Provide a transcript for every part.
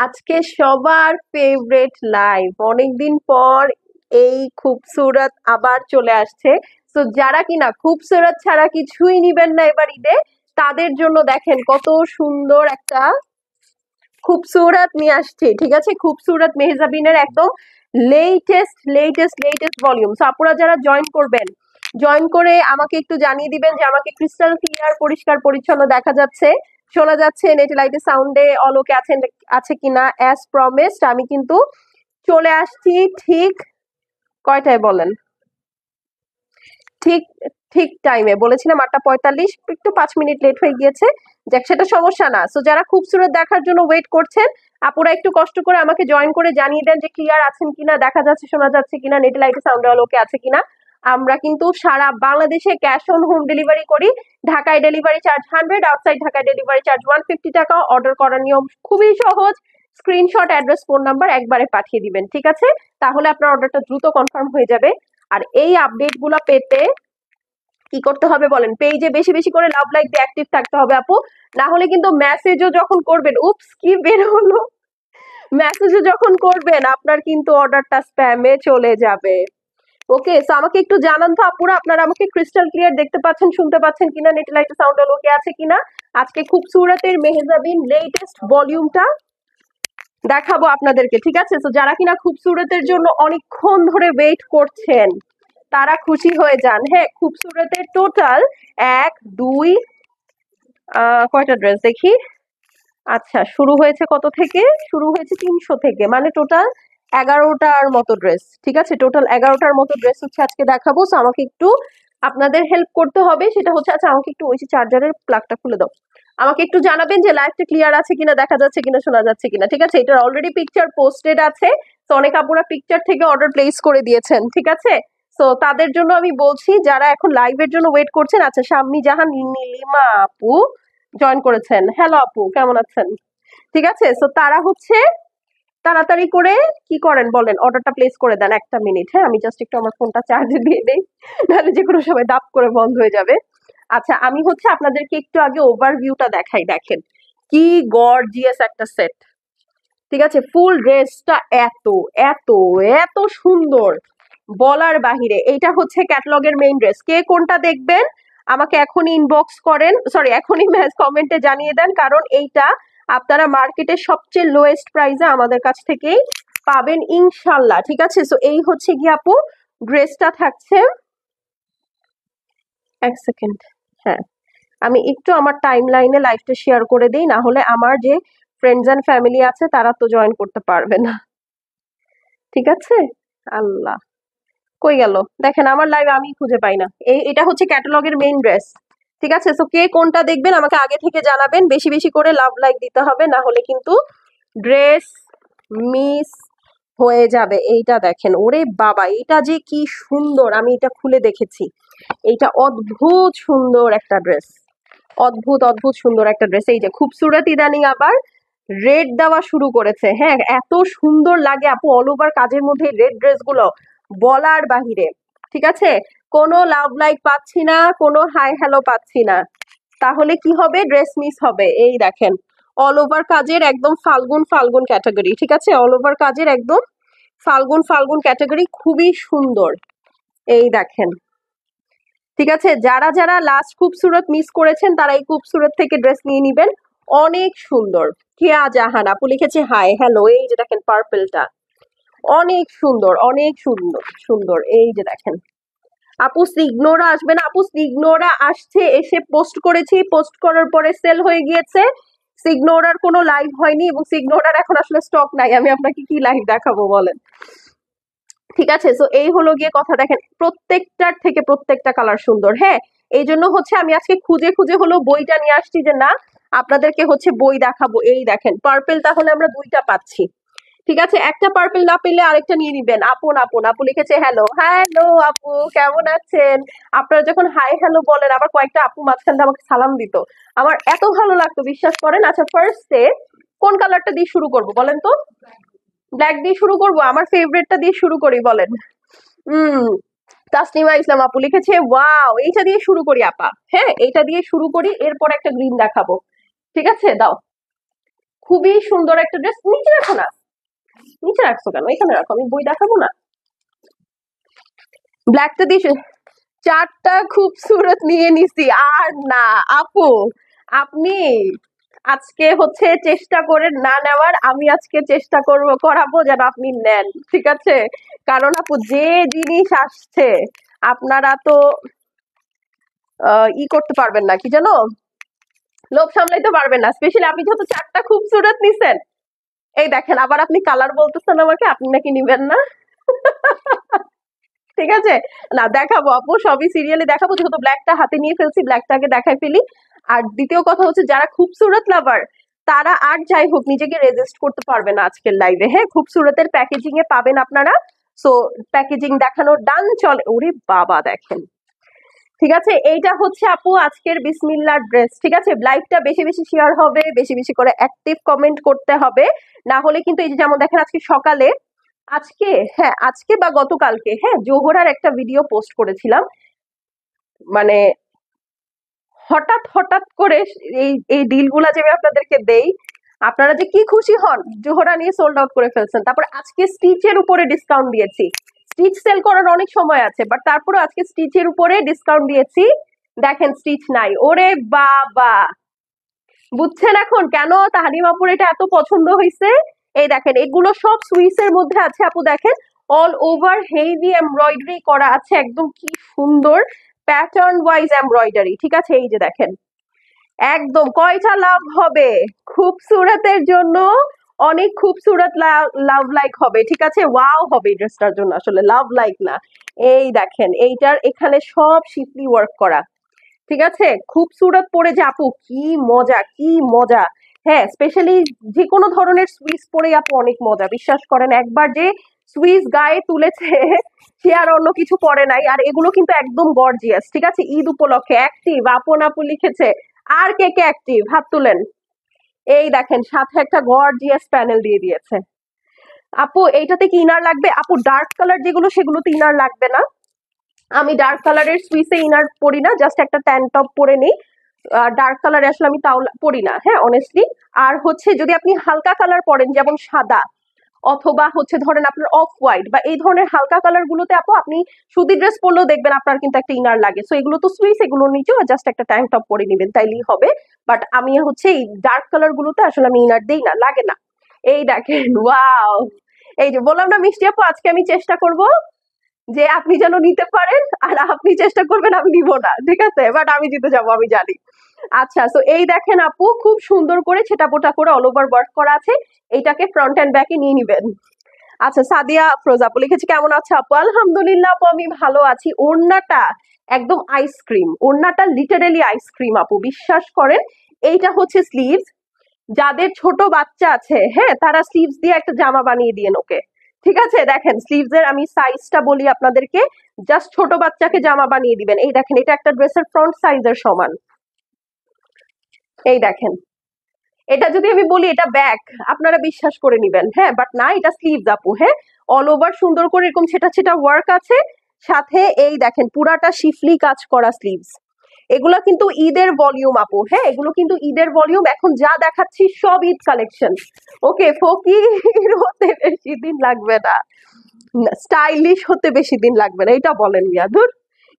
আজকে সবার favourite live অনেকদিন পর এই খুবসুরত আবার চলে আসছে। তো যারা কিনা খুবসুরত ছাড়া কিছুই নিবেন না এবার ঈদে, তাদের জন্য দেখেন কত সুন্দর একটা খুবসুরত নিয়ে আসছি। ঠিক আছে, খুবসুরত মেহজাবিনের একদম latest latest latest volume. So আপনারা যারা জয়েন করবেন, জয়েন করে আমাকে একটু জানিয়ে দিবেন যে আমাকে ক্রিস্টাল ক্লিয়ার পরিষ্কার পরিচ্ছন্ন দেখা যাচ্ছে, শোনা যাচ্ছে, নেটে লাইটে সাউন্ডে অলোকে আছেন আছে কিনা। অ্যাজ প্রমিসড আমি কিন্তু চলে আসছি ঠিক কয়টায় বলেন? ঠিক ঠিক টাইমে বলেছিলাম 8টা 45, একটু 5 মিনিট লেট হয়ে গিয়েছে। যাক, সেটা সমস্যা না। সো যারা খুবসুরত দেখার জন্য ওয়েট করছেন, আপুরা একটু কষ্ট করে আমাকে জয়েন করে জানিয়ে দেন যে ক্লিয়ার আছেন কিনা, দেখা যাচ্ছে শোনা যাচ্ছে কিনা, নেট লাইটে সাউন্ড ওকে আছে কিনা। আমরা কিন্তু সারা বাংলাদেশে ক্যাশ অন হোম ডেলিভারি করি। ঢাকায় ডেলিভারি চার্জ 100, আউটসাইড ঢাকায় ডেলিভারি চার্জ 150 টাকা। অর্ডার করার নিয়ম খুবই সহজ, স্ক্রিনশট, অ্যাড্রেস, ফোন নাম্বার একবারে পাঠিয়ে দিবেন। ঠিক আছে, তাহলে আপনার অর্ডারটা দ্রুত কনফার্ম হয়ে যাবে। আর এই আপডেট গুলো পেতে কি করতে হবে বলেন? পেজে বেশি বেশি করে লাভ লাইক দিয়ে অ্যাক্টিভ থাকতে হবে আপু। না হলে কিন্তু মেসেজও যখন করবেন, উপস কি বের হলো, মেসেজও যখন করবেন আপনার কিন্তু অর্ডারটা স্প্যামে চলে যাবে। ওকে, সো আমাকে একটু জানান তো আপুরা, আপনারা আমাকে ক্রিস্টাল ক্লিয়ার দেখতে পাচ্ছেন, শুনতে পাচ্ছেন কিনা, নেট লাইট সাউন্ড ওকে আছে কিনা। আজকে খুবসুরতের মেহজাবিন লেটেস্ট ভলিউমটা দেখাবো আপনাদেরকে। ঠিক আছে, তো যারা কিনা খুবসুরতের জন্য অনেকক্ষণ ধরে ওয়েট করছেন তারা খুশি হয়ে যান। হ্যাঁ, খুবসুরতের টোটাল 1 2 কয়টা ড্রেস দেখি। আচ্ছা, শুরু হয়েছে কত থেকে? শুরু হয়েছে 300 থেকে, মানে টোটাল 11টার মতো ড্রেস। ঠিক আছে, টোটাল 11টার মতো ড্রেস হচ্ছে আজকে দেখাবো। সো আমাকে একটু আপনাদের হেল্প করতে হবে, সেটা হচ্ছে, আচ্ছা আমাকে একটু ওই চার্জারের প্লাগটা খুলে দাও। আমাকে একটু জানাবেন যে লাইভটা ক্লিয়ার আছে কিনা, দেখা যাচ্ছে কিনা, শোনা যাচ্ছে কিনা। ঠিক আছে, এটার অলরেডি পিকচার পোস্টেড আছে। তো অনেক আপুরা পিকচার থেকে অর্ডার প্লেস করে দিয়েছেন। ঠিক আছে, তো তাদের জন্য আমি বলছি যারা এখন লাইভের জন্য ওয়েট করছেন। আচ্ছা, শাম্মী জাহান নীলিমা আপু জয়েন করেছেন। হ্যালো আপু, কেমন আছেন? ঠিক আছে, সো তারা হচ্ছে তাড়াতাড়ি করে কি করেন বলেন, অর্ডারটা প্লেস করে দেন। 1 মিনিট, হ্যাঁ, আমি জাস্ট একটু আমার ফোনটা চার্জে দিয়ে দেই, নাহলে যে কোনো সময় দাপ করে বন্ধ হয়ে যাবে। আচ্ছা, আমি হচ্ছে আপনাদেরকে একটু আগে ওভারভিউটা দেখাই। দেখেন কি গর্জিয়াস একটা সেট। ঠিক আছে, ফুল ড্রেসটা এত এত এত সুন্দর, বলার বাহিরে। এইটা হচ্ছে ক্যাটালগের মেইন ড্রেস। কে কোনটা দেখবেন আমাকে এখনই ইনবক্স করেন, সরি এখনই কমেন্টে জানিয়ে দেন, কারণ এইটা আপনারা মার্কেটের সবচেয়ে লোয়েস্ট প্রাইসে আমাদের কাছ থেকেই পাবেন ইনশাল্লাহ। ঠিক আছে, সো এই হচ্ছে কি আপু ড্রেসটা থাকছে। 1 সেকেন্ড, হ্যাঁ, আমি একটু আমার টাইম লাইনে লাইভটা শেয়ার করে দিই, না হলে আমার যে ফ্রেন্ডস অ্যান্ড ফ্যামিলি আছে তারা তো জয়েন করতে পারবে না। ঠিক আছে, আল্লাহ কই গেল, দেখেন আমার লাইভ আমি খুঁজে পাই না। এটা হচ্ছে ক্যাটালগের মেইন ড্রেস। ঠিক আছে, সো কে কোনটা দেখবেন আমাকে আগে থেকে জানাবেন, বেশি বেশি করে লাভ লাইক দিতে হবে, না হলে কিন্তু ড্রেস মিস হয়ে যাবে। এইটা দেখেন, ওরে বাবা, এটা যে কি সুন্দর, আমি এটা খুলে দেখেছি। এইটা অদ্ভুত সুন্দর একটা ড্রেস, অদ্ভুত অদ্ভুত সুন্দর একটা ড্রেস। এই যে খুবসুরত ইদানিং আবার রেড দেওয়া শুরু করেছে। হ্যাঁ, এত সুন্দর লাগে আপু অল ওভার কাজের মধ্যে রেড ড্রেস গুলো, বলার বাহিরে। ঠিক আছে, কোনো লাভ লাইক পাচ্ছি না, কোনো হাই হ্যালো পাচ্ছি না, তাহলে কি হবে? ড্রেস মিস হবে। এই দেখেন অল ওভার কাজের একদম ফাল্গুন ফাল্গুন ক্যাটাগরি। ঠিক আছে, অল ওভার কাজের একদম ফাল্গুন ফাল্গুন ক্যাটাগরি, খুবই সুন্দর। এই দেখেন, ঠিক আছে, যারা যারা লাস্ট খুবসুরত মিস করেছেন তারা এই খুবসুরত থেকে ড্রেস নিয়ে নিবেন, অনেক সুন্দর। কেয়া জাহান আপু লিখেছে হাই হ্যালো। এই যে দেখেন পার্পলটা অনেক সুন্দর, অনেক সুন্দর সুন্দর। এই যে দেখেন আপু সিগনোরা আসবে না? আপু সিগনোরা আসছে, এসে পোস্ট করেছি, পোস্ট করার পরে সেল হয়ে গিয়েছে। সিগনোরার কোনো লাইভ হয়নি এবং সিগনোরার এখন আসলে স্টক নাই। আমি আপনাকে কি লাইভ দেখাবো বলেন? ঠিক আছে, সো এই হলো গিয়ে কথা। দেখেন প্রত্যেকটার থেকে প্রত্যেকটা কালার সুন্দর। হ্যাঁ, এই জন্য হচ্ছে আমি আজকে খুঁজে খুঁজে হলো বইটা নিয়ে আসছি, যে না আপনাদেরকে হচ্ছে বই দেখাবো। এই দেখেন পার্পেল, তাহলে আমরা 2টা পাচ্ছি। ঠিক আছে, একটা পার্পেল না পেলে আরেকটা নিয়ে নিবেন। আপন আপন আপু লিখেছে হ্যালো। হ্যালো আপু, কেমন আছেন? আপনারা যখন হাই হ্যালো বলেন, আবার কয়েকটা আপু মাঝখান দিয়ে আমাকে সালাম দিত, আমার এত ভালো লাগতো, বিশ্বাস করেন। আচ্ছা, ফার্স্টে কোন কালারটা দিয়ে শুরু করব বলেন তো? ব্ল্যাক দিয়ে শুরু করব, আমার ফেভারিটটা দিয়ে শুরু করি বলেন। হুম, তাসনিমা ইসলাম আপু লিখেছে ওয়াও, এইটা দিয়ে শুরু করি আপা। হ্যাঁ, এইটা দিয়ে শুরু করি, এরপর একটা গ্রিন দেখাবো। ঠিক আছে, দাও। খুবই সুন্দর একটা ড্রেস। নিচে রাখো না, নিচে রাখছো কেন? এখানে রাখো, আমি বই দেখাবো না। ব্ল্যাকটা দিয়ে চারটা খুবসুরত নিয়ে নিছি। আর না আপু, আপনি আজকে হচ্ছে চেষ্টা করে না নেওয়ার, আমি আজকে চেষ্টা করাবো যেন আপনি নেন, ঠিক আছে? কারণ আপু যে জিনিস আসছে আপনারা তো ই করতে পারবেন না, কি জানো, লোভ সামলাইতে পারবেন না। স্পেশালি আপনি যেহেতু চারটা খুবসুরত নিছেন। এই দেখেন, আবার আপনি কালার বলতেছেন আমাকে, আপনি নাকি নিবেন না। ঠিক আছে, না দেখাবো আপু, সবই সিরিয়ালে দেখাবো, যেহেতু ব্ল্যাকটা হাতে নিয়ে ফেলছি, ব্ল্যাকটাকে দেখাই ফেলি। আর দ্বিতীয় কথা হচ্ছে, যারা খুবসুরত লাভার তারা আর যাই হোক নিজেকে রেজিস্ট করতে পারবে না আজকের লাইভে। হ্যাঁ, খুবসুরতের প্যাকেজিং এ পাবেন আপনারা। সো প্যাকেজিং দেখানোর ডান চলে। ওরে বাবা দেখেন, ঠিক আছে, এইটা হচ্ছে আপু আজকের বিসমিল্লার ড্রেস। ঠিক আছে, লাইভটা বেশি বেশি শেয়ার হবে, বেশি বেশি করে অ্যাক্টিভ কমেন্ট করতে হবে, না হলে কিন্তু এই যে যেমন দেখেন আজকে সকালে, আজকে হ্যাঁ আজকে বা গতকালকে হ্যাঁ জোহরার একটা ভিডিও পোস্ট করেছিলাম। মানে হঠাৎ হঠাৎ করে এই এই ডিলগুলা যে আমি আপনাদেরকে দেই, আপনারা যে কি খুশি হন। জোহরা নিয়ে সোল্ড আউট করে ফেলছেন, তারপর আজকে স্টিচের উপরে ডিসকাউন্ট দিয়েছি। স্টিচ সেল করার অনেক সময় আছে, বাট তারপরে আজকে স্টিচের উপরে ডিসকাউন্ট দিয়েছি। দেখেন স্টিচ নাই, ওরে বাবা, বুঝছেন এখন কেন তাহারিম আপুর এটা এত পছন্দ হয়েছে। এই দেখেন, এগুলো সব সুইসের মধ্যে আছে আপু, দেখেন অল ওভার হেভি এমব্রয়ডারি করা আছে, একদম কি সুন্দর প্যাটার্ন ওয়াইজ এমব্রয়ডারি। ঠিক আছে, এই যে দেখেন, একদম কয়টা লাভ হবে খুবসুরতের জন্য, অনেক খুবসুরত লাভ লাইক হবে। ঠিক আছে, ওয়াও হবে এই ড্রেসটার জন্য, আসলে লাভ লাইক না। এই দেখেন, এইটার এখানে সব শিপলি ওয়ার্ক করা। ঠিক আছে, খুবসুরত পরে যে আপু কি মজা, কি মজা। হ্যাঁ, স্পেশালি যে কোনো ধরনের সুইস পরে আপু অনেক মজা, বিশ্বাস করেন। একবার যে সুইস গায়ে তুলেছে সে আর অন্য কিছু পরে নাই। আর এগুলো কিন্তু একদম গর্জিয়াস। ঠিক আছে, ঈদ উপলক্ষে অ্যাক্টিভ আপন আপু লিখেছে। আর কে কে অ্যাক্টিভ, হাত তুলেন। এই দেখেন, সাথে একটা গর্জিয়াস প্যানেল দিয়ে দিয়েছে। আপু এইটাতে কি ইনার লাগবে? আপু ডার্ক কালার যেগুলো সেগুলোতে ইনার লাগবে না। আমি ডার্ক কালারের সুইসে ইনার পরি না, জাস্ট একটা ট্যান টপ পরে নিই। ডার্ক কালারে আসলে আমি তাও পরি না, হ্যাঁ অনেস্টলি। আর হচ্ছে যদি আপনি হালকা কালার পরেন, যেমন সাদা অথবা হচ্ছে ধরেন আপনার অফ হোয়াইট বা এই ধরনের হালকা কালার গুলোতে আপু আপনি সুতি ড্রেস পরলেও দেখবেন আপনার কিন্তু একটা ইনার লাগে। সো এগুলো তো সুইস, এগুলোর নিচেও জাস্ট একটা ট্যাঙ্ক টপ পরে নিবেন, তাইলেই হবে। বাট আমি হচ্ছে এই ডার্ক কালার গুলোতে আসলে আমি ইনার দেই না, লাগে না। এই দেখেন, ওয়াও, এই যে বললাম না মিষ্টি আপু, আজকে আমি চেষ্টা করব যে আপনি যেন নিতে পারেন, আর আপনি চেষ্টা করবেন আমি নিব না, ঠিক আছে? বাট আমি জিতে যাবো, আমি জানি। আচ্ছা, তো এই দেখেন আপু, খুব সুন্দর করে ছেটাপোটা করে অল ওভার ওয়ার্ক করা আছে। এইটাকে ফ্রন্ট এন্ড ব্যাকে নিয়ে নিবেন। আচ্ছা, সাদিয়া ফ্রোজ আপু লিখেছে, কেমন আছে আপু? আলহামদুলিল্লাহ আপু, আমি ভালো আছি। ওড়নাটা একদম আইসক্রিম, ওড়নাটা লিটারেলি আইসক্রিম আপু, বিশ্বাস করেন। এইটা হচ্ছে স্লিভস, যাদের ছোট বাচ্চা আছে হ্যাঁ তারা স্লিভস দিয়ে একটা জামা বানিয়ে দিয়েন ওকে। ঠিক আছে, দেখেন স্লিভস এর আমি সাইজটা বলি আপনাদেরকে, জাস্ট ছোট বাচ্চাকে জামা বানিয়ে দিবেন। এই দেখেন, এটা একটা ড্রেসের ফ্রন্ট সাইজের সমান। এই দেখেন, এটা যদি আমি বলি এটা ব্যাক, আপনারা বিশ্বাস করে নিবেন, হ্যাঁ বাট না, এটা স্লিভস আপু। হ্যাঁ, অল ওভার সুন্দর করে এরকম ছেটা ছেটা ওয়ার্ক আছে, সাথে এই দেখেন পুরাটা শিফলি কাজ করা স্লিভস। এগুলো কিন্তু ঈদের ভলিউম আপু, হ্যাঁ এগুলো কিন্তু ঈদের ভলিউম। এখন যা দেখাচ্ছি সব ঈদ কালেকশন। ওকে, ফকির হতে বেশি দিন লাগবে না, স্টাইলিশ হতে বেশি দিন লাগবে না, এটা বলেন মিয়া ধুর।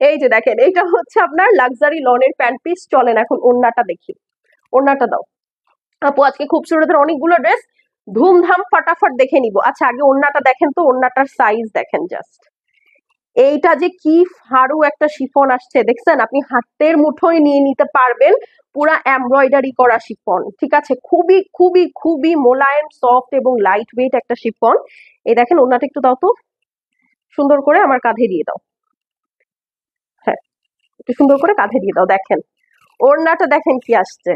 এই যে দেখেন, এটা হচ্ছে আপনার লাক্সারি লনের প্যান্ট পিস। চলেন এখন ওড়নাটা দেখি, ওড়নাটা দাও আপু। আজকে খুবসুরতের অনেকগুলো ড্রেস, ধুমধাম ফাটাফাট দেখে নিব। আচ্ছা, আগে ওড়নাটা দেখেন তো, ওড়নাটার সাইজ দেখেন জাস্ট। এইটা যে কি ফাড়ু একটা শিফন আসছে দেখছেন, আপনি হাতের মুঠোয় নিয়ে নিতে পারবেন, পুরা এমব্রয়ডারি করা শিফন। ঠিক আছে, খুবই খুবই খুবই মোলায়েম, সফট এবং লাইট ওয়েট একটা শিফন। এই দেখেন, ওড়নাটা একটু দাও তো, সুন্দর করে আমার কাঁধে দিয়ে দাও। হ্যাঁ, একটু সুন্দর করে কাঁধে দিয়ে দাও। দেখেন ওড়নাটা, দেখেন কি আসছে।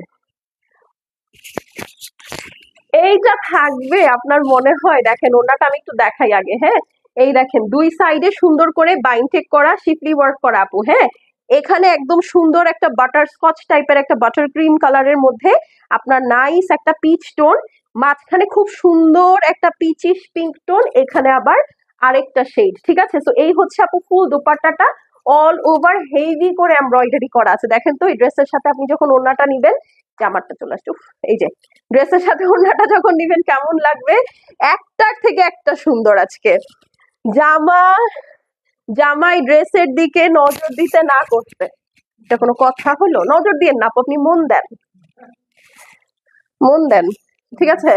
এইটা থাকবে আপনার মনে হয়? দেখেন ওড়নাটা আমি একটু দেখাই আগে, হ্যাঁ এই দেখেন, দুই সাইডে সুন্দর করে বাইনটেক করা, শিফলি ওয়ার্ক করা আপু। হ্যাঁ, এখানে একদম সুন্দর একটা বাটার স্কচ টাইপের একটা বাটার ক্রিম কালারের মধ্যে আপনার নাইস একটা পিচ টোন, মাঝখানে খুব সুন্দর একটা পিচিশ পিঙ্ক টোন, এখানে আবার আরেকটা শেড। ঠিক আছে, তো এই হচ্ছে আপু ফুল দোপাট্টাটা, অল ওভার হেভি করে এমব্রয়ডারি করা আছে। দেখেন তো এই ড্রেসের সাথে আপনি যখন ওড়নাটা নিবেন, জামারটা চলে আসছে, এই যে ড্রেসের সাথে ওড়নাটা যখন নিবেন কেমন লাগবে, একটার থেকে একটা সুন্দর। আজকে জামা জামাই ড্রেসের দিকে নজর দিতে না করতে, এটা কোনো কথা হলো? নজর দিয়ে না, আপনি মন দেন, মন দেন, ঠিক আছে?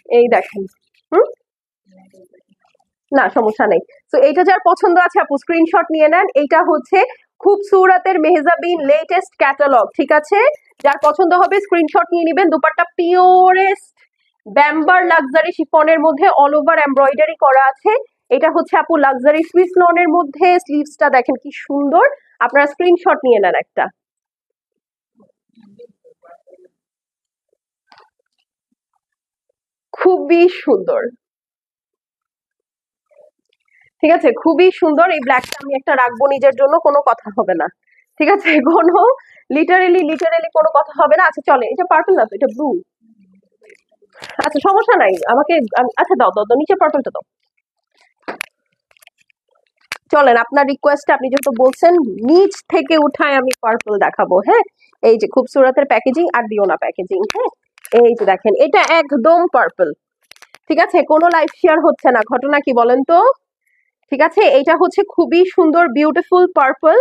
এই দেখেন, হুম, না সমস্যা নেই। তো এইটা যার পছন্দ আছে আপু স্ক্রিনশট নিয়ে নেন। এইটা হচ্ছে খুবসুরতের মেহজাবিন লেটেস্ট ক্যাটালগ, ঠিক আছে? যার পছন্দ হবে স্ক্রিনশট নিয়ে নেবেন। দুপাট্টা পিওরেস্ট ব্যাম্বার লাক্সারি শিফনের মধ্যে অল ওভার এমব্রয়ডারি করা আছে। এটা হচ্ছে আপু লাক্সারি সুইস লনের মধ্যে, স্লিভসটা দেখেন কি সুন্দর। আপনারা স্ক্রিনশট নিয়ে নেন একটা। খুবই সুন্দর, ঠিক আছে, খুবই সুন্দর। এই ব্ল্যাকটা আমি একটা রাখবো নিজের জন্য, কোনো কথা হবে না, ঠিক আছে? কোনো লিটারেলি কোনো কথা হবে না। আচ্ছা চলে, এটা পার্পল না তো, এটা ব্লু। আচ্ছা সমস্যা নাই, আমাকে আচ্ছা দাও দাও দাও, নিচে পার্পলটা দাও। চলেন আপনার রিকোয়েস্টে, আপনি যেহেতু বলছেন, নিচ থেকে উঠায় আমি পার্পল দেখাবো। হ্যাঁ, এই যে খুবসুরতের প্যাকেজিং, আর দিও না প্যাকেজিং। হ্যাঁ, এই যে দেখেন, এটা একদম পার্পল, ঠিক আছে? কোনো লাইভ শেয়ার হচ্ছে না, ঘটনা কি বলেন তো? ঠিক আছে, এটা হচ্ছে খুবই সুন্দর বিউটিফুল পার্পল,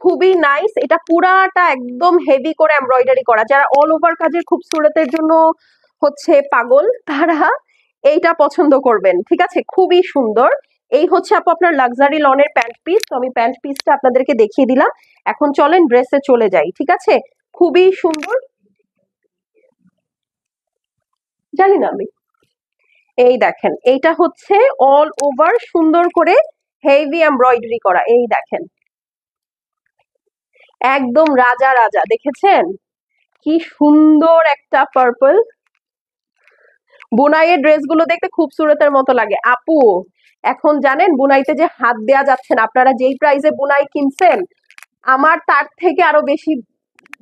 খুবই নাইস। এটা পুরাটা একদম হেভি করে এমব্রয়ডারি করা। যারা অল ওভার কাজের খুবসুরতের জন্য হচ্ছে পাগল, তারা এইটা পছন্দ করবেন, ঠিক আছে? খুবই সুন্দর। এই হচ্ছে আপু আপনার লাক্সারি লনের প্যান্ট পিস। তো আমি প্যান্ট পিসটা আপনাদেরকে দেখিয়ে দিলাম। এখন চলেন ড্রেসে চলে যাই, ঠিক আছে? খুবই সুন্দর, জানি না আমি। এই দেখেন, এইটা হচ্ছে অল ওভার সুন্দর করে হেভি এমব্রয়ডারি করা। এই দেখেন, একদম রাজা রাজা, দেখেছেন কি সুন্দর একটা পার্পল। বুনাইয়ের ড্রেসগুলো দেখতে খুবসুরতের মতো লাগে আপু। এখন জানেন বুনাইতে যে হাত দেয়া যাচ্ছে না, আপনারা যেই প্রাইসে বুনাই কিনছেন আমার তার থেকে আরো বেশি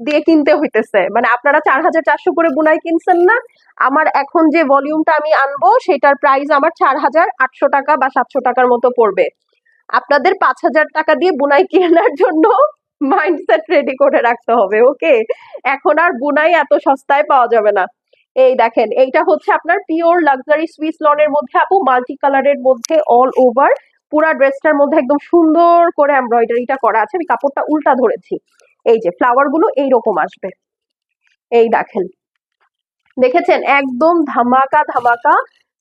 দিয়ে কিনতে হইতেছে। মানে আপনারা 4,400 করে বুনাই কিনছেন না, আমার এখন যে ভলিউমটা আমি আনবো সেটার প্রাইস আমার 4,800 টাকা বা 700 টাকার মতো পড়বে। আপনাদের 5,000 টাকা দিয়ে বুনাই কেনার জন্য মাইন্ডসেট রেডি করে রাখতে হবে, ওকে? এখন আর বুনাই এত সস্তায় পাওয়া যাবে না। এই দেখেন, এইটা হচ্ছে আপনার পিওর লাক্সারি সুইস লনের মধ্যে আপু, মাল্টি কালারের মধ্যে অল ওভার পুরা ড্রেসটার মধ্যে একদম সুন্দর করে এমব্রয়ডারিটা করা আছে। আমি কাপড়টা উল্টা ধরেছি, এই যে ফ্লাওয়ার গুলো এইরকম আসবে। এই দেখেন, দেখেছেন একদম ধামাকা ধামাকা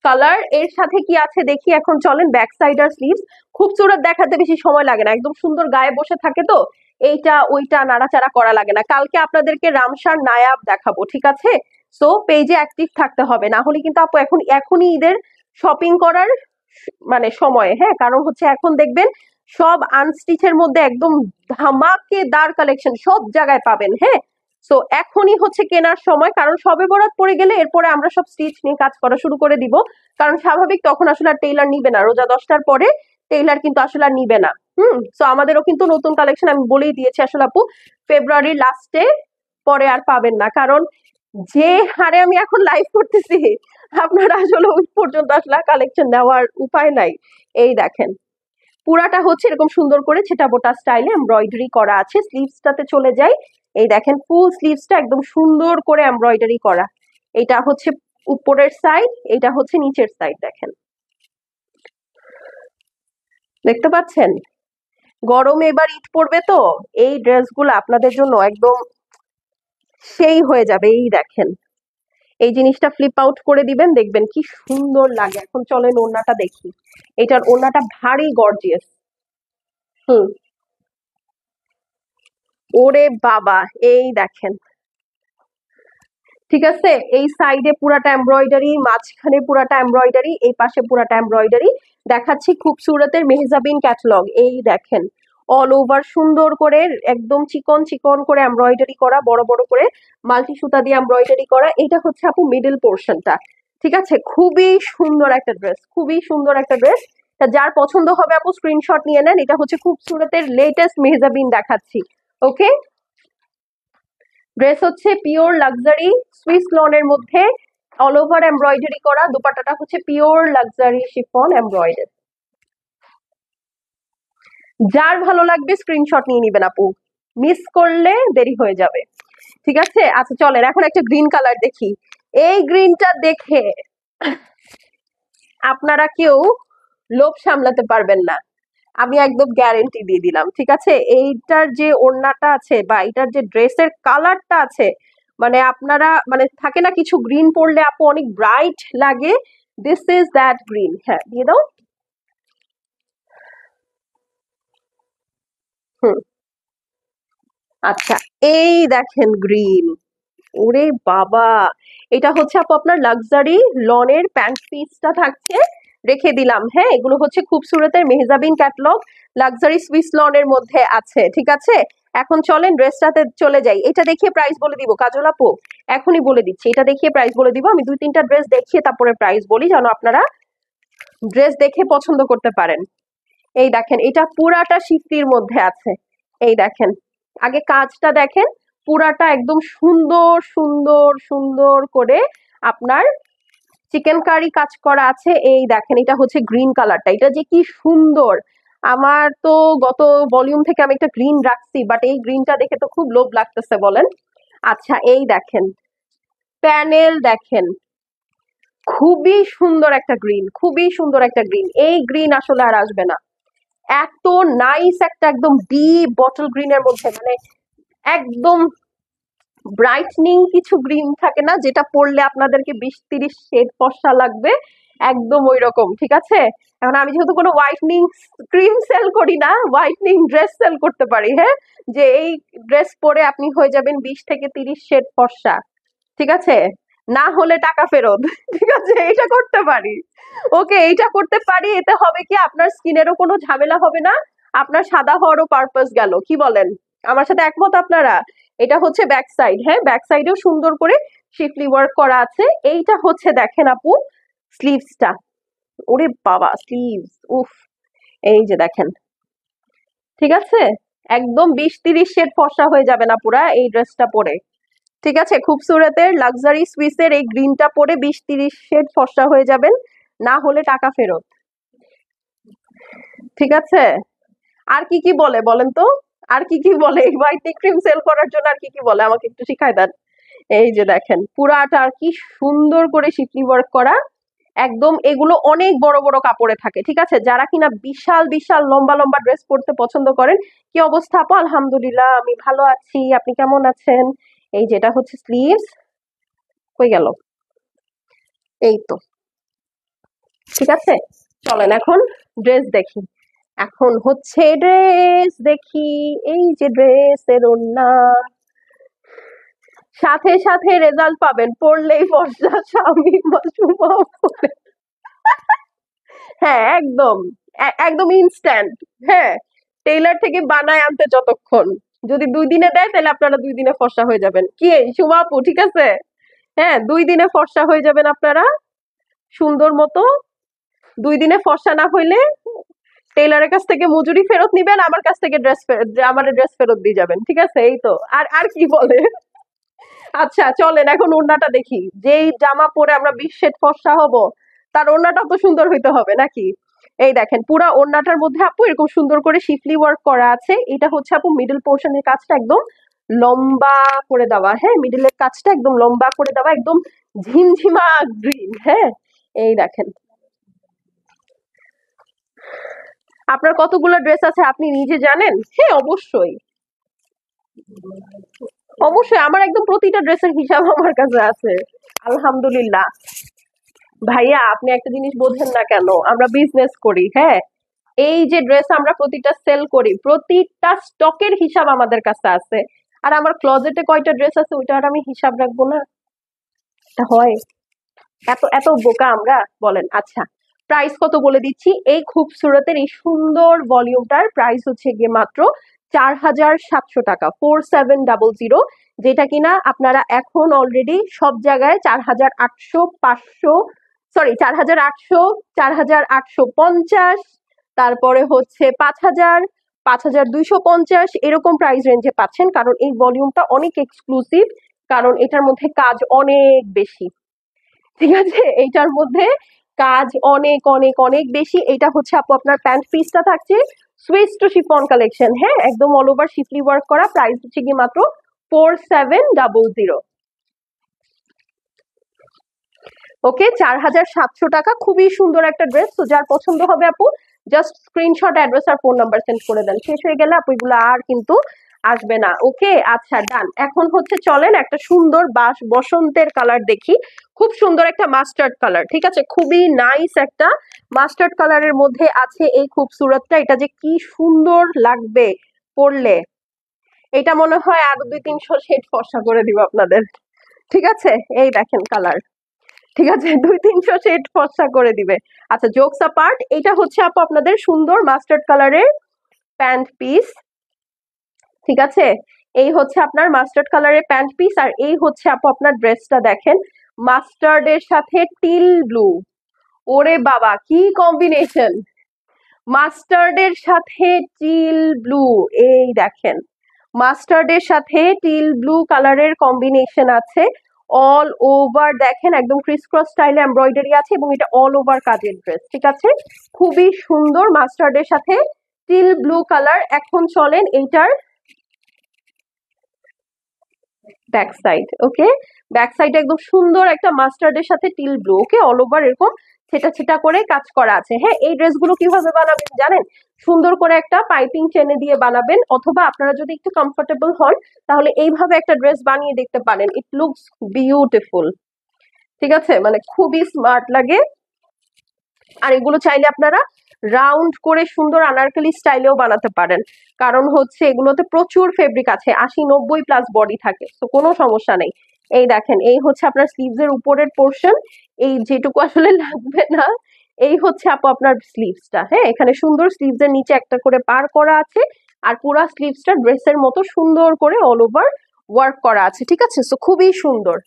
কালার। এর সাথে কি আছে দেখি, এখন চলেন ব্যাক সাইড আর স্লিভস। খুবসুরত দেখাতে বেশি সময় লাগে না, একদম সুন্দর গায়ে বসে থাকে তো এইটা ওইটা নাড়াচাড়া করা লাগে না। কালকে আপনাদেরকে রামসার নায়াব দেখাবো, ঠিক আছে? সো পেজে অ্যাক্টিভ থাকতে হবে, না হলে কিন্তু আপু এখনই ঈদের শপিং করার মানে সময়। হ্যাঁ, কারণ হচ্ছে এখন দেখবেন সব আনস্টিচের মধ্যে একদম ধামাকেদার কালেকশন সব জায়গায় পাবেন। হ্যাঁ, সো এখনই হচ্ছে কেনার সময়, কারণ সবে বরাত পড়ে গেলে এরপরে আমরা সব স্টিচ নিয়ে কাজ করা শুরু করে দিব। কারণ স্বাভাবিক তখন আসলে আর টেইলার নিবে না, রোজা 10টার পরে টেইলার কিন্তু আসলে আর নিবে না। সো আমাদেরও কিন্তু নতুন কালেকশন আমি বলেই দিয়েছি আসলে আপু, ফেব্রুয়ারির লাস্টে পরে আর পাবেন না। কারণ যে হারে আমি এখন লাইভ করতেছি, আপনারা আসলে ওই পর্যন্ত আসলে কালেকশন নেওয়ার উপায় নাই। এই দেখেন, পুরাটা হচ্ছে এরকম সুন্দর করে ছেটা বোটা স্টাইলে এমব্রয়ডারি করা আছে। স্লিভসটাতে চলে যাই, এই দেখেন ফুল স্লিভসটা একদম সুন্দর করে এমব্রয়ডারি করা। এটা হচ্ছে উপরের সাইড, এটা হচ্ছে নিচের সাইড। দেখেন, দেখতে পাচ্ছেন? গরমে এবার ঈদ পড়বে তো এই ড্রেসগুলো আপনাদের জন্য একদম সেই হয়ে যাবে। এই দেখেন, এই জিনিসটা ফ্লিপ আউট করে দিবেন, দেখবেন কি সুন্দর লাগে। এখন চলেন ওড়নাটা দেখি, এটার ওড়নাটা ভারী গর্জিয়াস। হুম, ওরে বাবা, এই দেখেন, ঠিক আছে? এই সাইডে পুরাটা এমব্রয়ডারি, মাঝখানে পুরাটা এমব্রয়ডারি, এই পাশে পুরাটা এমব্রয়ডারি। দেখাচ্ছি খুবসুরতের মেহজাবিন ক্যাটালগ। এই দেখেন, অল ওভার সুন্দর করে একদম চিকন চিকন করে এমব্রয়ডারি করা, বড় বড় করে মাল্টি সুতা দিয়ে এমব্রয়ডারি করা। এটা হচ্ছে আপু মিডল পোর্শনটা, ঠিক আছে? খুবই সুন্দর একটা ড্রেস, খুবই সুন্দর একটা ড্রেস। তা যার পছন্দ হবে আপু স্ক্রিনশট নিয়ে নেন। এটা হচ্ছে খুবসুরতের লেটেস্ট মেহজাবিন দেখাচ্ছি, ওকে? ড্রেস হচ্ছে পিওর লাক্সারি সুইস লনের মধ্যে অল ওভার এমব্রয়ডারি করা। দুপাট্টাটা হচ্ছে পিওর লাক্সারি শিফন এমব্রয়ডারি। যার ভালো লাগবে স্ক্রিনশট নিয়ে নিবেন আপু, মিস করলে দেরি হয়ে যাবে। ঠিক আছে, আচ্ছা চলেন এখন একটা গ্রিন কালার দেখি। এই গ্রিনটা দেখে আপনারা কেউ লোভ সামলাতে পারবেন না, আমি একদম গ্যারেন্টি দিয়ে দিলাম। ঠিক আছে, এইটার যে ওড়নাটা আছে বা এটার যে ড্রেসের কালারটা আছে, মানে আপনারা মানে থাকে না কিছু গ্রিন পরলে আপু অনেক ব্রাইট লাগে, দিস ইজ দ্যাট গ্রিন। হ্যাঁ দিয়ে দাও। হুম, আচ্ছা এই দেখেন গ্রিন, ওরে বাবা, এটা হচ্ছে আপু আপনার লাক্সারি লনের প্যান্ট পিসটা থাকছে, রেখে দিলাম। হ্যাঁ এগুলো হচ্ছে খুবসুরতের মেহজাবিন ক্যাটলগ, লাক্সারি সুইস লনের মধ্যে আছে। ঠিক আছে, এখন চলেন ড্রেসটাতে চলে যাই। এটা দেখিয়ে প্রাইস বলে দিব কাজল আপু, এখনই বলে দিচ্ছি, এটা দেখিয়ে প্রাইস বলে দিব। আমি দুই তিনটা ড্রেস দেখিয়ে তারপরে প্রাইস বলি, যেন আপনারা ড্রেস দেখে পছন্দ করতে পারেন। এই দেখেন এটা পুরাটা শিফটির মধ্যে আছে, এই দেখেন, আগে কাজটা দেখেন, পুরাটা একদম সুন্দর সুন্দর সুন্দর করে আপনার চিকেন কারি কাজ করা আছে। এই দেখেন এটা হচ্ছে গ্রিন কালারটা, এটা যে কি সুন্দর, আমার তো গত ভলিউম থেকে আমি একটা গ্রিন রাখছি, বাট এই গ্রিনটা দেখে তো খুব লোভ লাগতেছে বলেন। আচ্ছা এই দেখেন, প্যানেল দেখেন, খুবই সুন্দর একটা গ্রিন, খুবই সুন্দর একটা গ্রিন, এই গ্রিন আসলে আর আসবে না। এত নাইস একটা একদম ডিপ বটল গ্রিনের মধ্যে, মানে একদম ব্রাইটনিং কিছু গ্রিন থাকে না যেটা পরলে আপনাদেরকে 20-30 শেড ফর্সা লাগবে, একদম ওই রকম। ঠিক আছে, এখন আমি যেহেতু কোনো হোয়াইটনিং ক্রিম সেল করি না, হোয়াইটনিং ড্রেস সেল করতে পারি। হ্যাঁ, যে এই ড্রেস পরে আপনি হয়ে যাবেন 20-30 শেড ফর্সা। ঠিক আছে, না হলে টাকা ফেরত। ঠিক আছে, এটা করতে পারি। ওকে, এইটা করতে পারি, এতে হবে কি আপনার স্কিনেরও কোনো ঝামেলা হবে না, আপনার সাদা হওয়ারও পারপাস গেল। কি বলেন, আমার সাথে একমত আপনারা? এটা হচ্ছে ব্যাক সাইড, হ্যাঁ ব্যাক সাইডেও সুন্দর করে শিফলি ওয়ার্ক করা আছে। এইটা হচ্ছে দেখেন আপু স্লিভসটা, ওরে বাবা স্লিভস, উফ, এই যে দেখেন। ঠিক আছে, একদম 20-30 শেড ফর্সা হয়ে যাবে না পুরা এই ড্রেসটা পরে। ঠিক আছে, খুবসুরতের লাক্সারি সুইসের এই গ্রিনটা পরে 20-30 শেড ফর্সা হয়ে যাবেন, না হলে টাকা ফেরত। ঠিক আছে, আর কি কি বলে বলেন তো, আর কি কি বলে এই হোয়াইটনিং ক্রিম সেল করার জন্য, আর কি কি বলে আমাকে একটু শিখায় দেন। এই যে দেখেন পুরাটা আর কি সুন্দর করে শিফলি ওয়ার্ক করা, একদম এগুলো অনেক বড় বড় কাপড়ে থাকে। ঠিক আছে, যারা কিনা বিশাল বিশাল লম্বা লম্বা ড্রেস পরতে পছন্দ করেন। কি অবস্থা আপু? আলহামদুলিল্লাহ আমি ভালো আছি, আপনি কেমন আছেন? এই যেটা হচ্ছে স্লিভস, কই গেল, এই তো। ঠিক আছে, চলেন এখন ড্রেস দেখি। এখন হচ্ছে ড্রেস দেখি, এই যে ড্রেসের ওড়না, সাথে সাথে রেজাল্ট পাবেন, পড়লেই ফর্সা স্বামী মাসুমা পরে। হ্যাঁ একদম, একদম ইনস্ট্যান্ট। হ্যাঁ, টেইলার থেকে বানায় আনতে যতক্ষণ, যদি 2 দিনে দেয় তাহলে আপনারা 2 দিনে ফর্সা হয়ে যাবেন। কি এই সুমা আপু, ঠিক আছে? হ্যাঁ 2 দিনে ফর্সা হয়ে যাবেন আপনারা সুন্দর মতো। 2 দিনে ফর্সা না হইলে টেইলারের কাছ থেকে মজুরি ফেরত নিবেন, আমার কাছ থেকে আমার ড্রেস ফেরত দিয়ে যাবেন। ঠিক আছে, এই তো, আর আর কি বলে। আচ্ছা চলেন এখন ওড়নাটা দেখি, যেই জামা পরে আমরা 20 শেড ফর্সা হব, তার ওড়নাটা তো সুন্দর হইতে হবে নাকি। এই দেখেন পুরা ওড়নাটার মধ্যে আপু এরকম সুন্দর করে শিফলি ওয়ার্ক করা আছে। এটা হচ্ছে আপু মিডল পোর্শনের কাজটা একদম লম্বা করে দেওয়া, হ্যাঁ মিডলের কাজটা একদম লম্বা করে দেওয়া, একদম ঝিমঝিমা গ্রিন। হ্যাঁ এই দেখেন, আপনার কতগুলো ড্রেস আছে আপনি নিজে জানেন? হ্যাঁ অবশ্যই, অবশ্যই আমার একদম প্রতিটা ড্রেসের হিসাব আমার কাছে আছে, আলহামদুলিল্লাহ। ভাইয়া আপনি একটা জিনিস বোঝেন না কেন, আমরা বিজনেস করি। হ্যাঁ, এই যে ড্রেস আমরা প্রতিটা সেল করি, প্রতিটা স্টকের হিসাব আমাদের কাছে আছে। আর আমার ক্লোজেটে কয়টা ড্রেস আছে ওইটা আর আমি হিসাব রাখবো না? এটা হয়? এত এত বোকা আমরা বলেন। আচ্ছা প্রাইস কত বলে দিচ্ছি, এই খুবসুরতের এই সুন্দর ভলিউমটার প্রাইস হচ্ছে গিয়ে মাত্র 4700 টাকা, 4700, যেটা কিনা আপনারা এখন অলরেডি সব জায়গায় 4800, 500, সরি 4800, 4850, তারপরে হচ্ছে 5000, 5250 এরকম প্রাইস রেঞ্জে পাচ্ছেন, কারণ এই ভলিউমটা অনেক এক্সক্লুসিভ, কারণ এটার মধ্যে কাজ অনেক বেশি। ঠিক আছে, এইটার মধ্যে কাজ অনেক অনেক অনেক বেশি। এটা হচ্ছে আপু আপনার প্যান্ট পিসটা থাকছে সুইস টু শিফন কালেকশন, হ্যাঁ একদম অল ওভার শিফলি ওয়ার্ক করা, প্রাইস হচ্ছে কি মাত্র 4700। ওকে, 4700 টাকা, খুবই সুন্দর একটা ড্রেস। তো যার পছন্দ হবে আপু জাস্ট স্ক্রিনশট, অ্যাড্রেস আর ফোন নাম্বার সেন্ড করে দেন, শেষ হয়ে গেলে আপু এগুলো আর কিন্তু আসবে না। ওকে আচ্ছা ডান। এখন হচ্ছে চলেন একটা সুন্দর বসন্তের কালার দেখি, খুব সুন্দর একটা মাস্টার্ড কালার, ঠিক আছে, খুবই নাইস একটা মাস্টার্ড কালারের মধ্যে আছে এই খুবসুরতটা। এটা যে কি সুন্দর লাগবে পরলে, এটা মনে হয় আরো 200-300 শেড ফর্সা করে দিব আপনাদের, ঠিক আছে। এই দেখেন কালার, ঠিক আছে, 200-300 শেড ফর্সা করে দিবে। আচ্ছা জোকস অ্যাপার্ট, এটা হচ্ছে আপু আপনাদের সুন্দর মাস্টার্ড কালারের প্যান্ট পিস, ঠিক আছে। এই হচ্ছে আপনার মাস্টার্ড কালারের প্যান্ট পিস, আর এই হচ্ছে আপু আপনার ড্রেসটা দেখেন, মাস্টার্ডের সাথে টিল ব্লু, ওরে বাবা কি কম্বিনেশন, মাস্টার্ডের সাথে টিল ব্লু, এই দেখেন মাস্টার্ডের সাথে টিল ব্লু কালারের কম্বিনেশন আছে, অল ওভার দেখেন একদম ক্রিসক্রস স্টাইলে এমব্রয়ডারি আছে, এবং এটা অল ওভার কাজের ড্রেস, ঠিক আছে, খুবই সুন্দর মাস্টার্ডের সাথে টিল ব্লু কালার। এখন চলেন এইটার ব্যাক সাইড, ওকে ব্যাক সাইডে একদম সুন্দর একটা মাস্টার্ডের সাথে teal blue, okay all over এরকম ছেটা ছেটা করে কাজ করা আছে। হ্যাঁ এই ড্রেসগুলো কিভাবে বানাবেন জানেন, সুন্দর করে একটা পাইপিং চেনে দিয়ে বানাবেন, অথবা আপনারা যদি একটু কমফোর্টেবল হন তাহলে এইভাবে একটা ড্রেস বানিয়ে দেখতে পারেন, ইট লুকস বিউটিফুল, ঠিক আছে, মানে খুবই স্মার্ট লাগে। আর এগুলো চাইলে আপনারা রাউন্ড করে সুন্দর আনারকলি স্টাইলেও বানাতে পারেন, কারণ হচ্ছে এগুলোতে প্রচুর ফেব্রিক আছে, 80-90 প্লাস বডি থাকে, তো কোনো সমস্যা নেই। এই দেখেন এই হচ্ছে আপনার স্লিভস এর উপরের পোর্শন, এই যেটুকু আসলে লাগবে না, এই হচ্ছে আপু আপনার স্লিভসটা, হ্যাঁ এখানে সুন্দর স্লিভস এর নিচে একটা করে পার করা আছে, আর পুরা স্লিভসটা ড্রেসের মতো সুন্দর করে অল ওভার ওয়ার্ক করা আছে, ঠিক আছে, সো খুবই সুন্দর।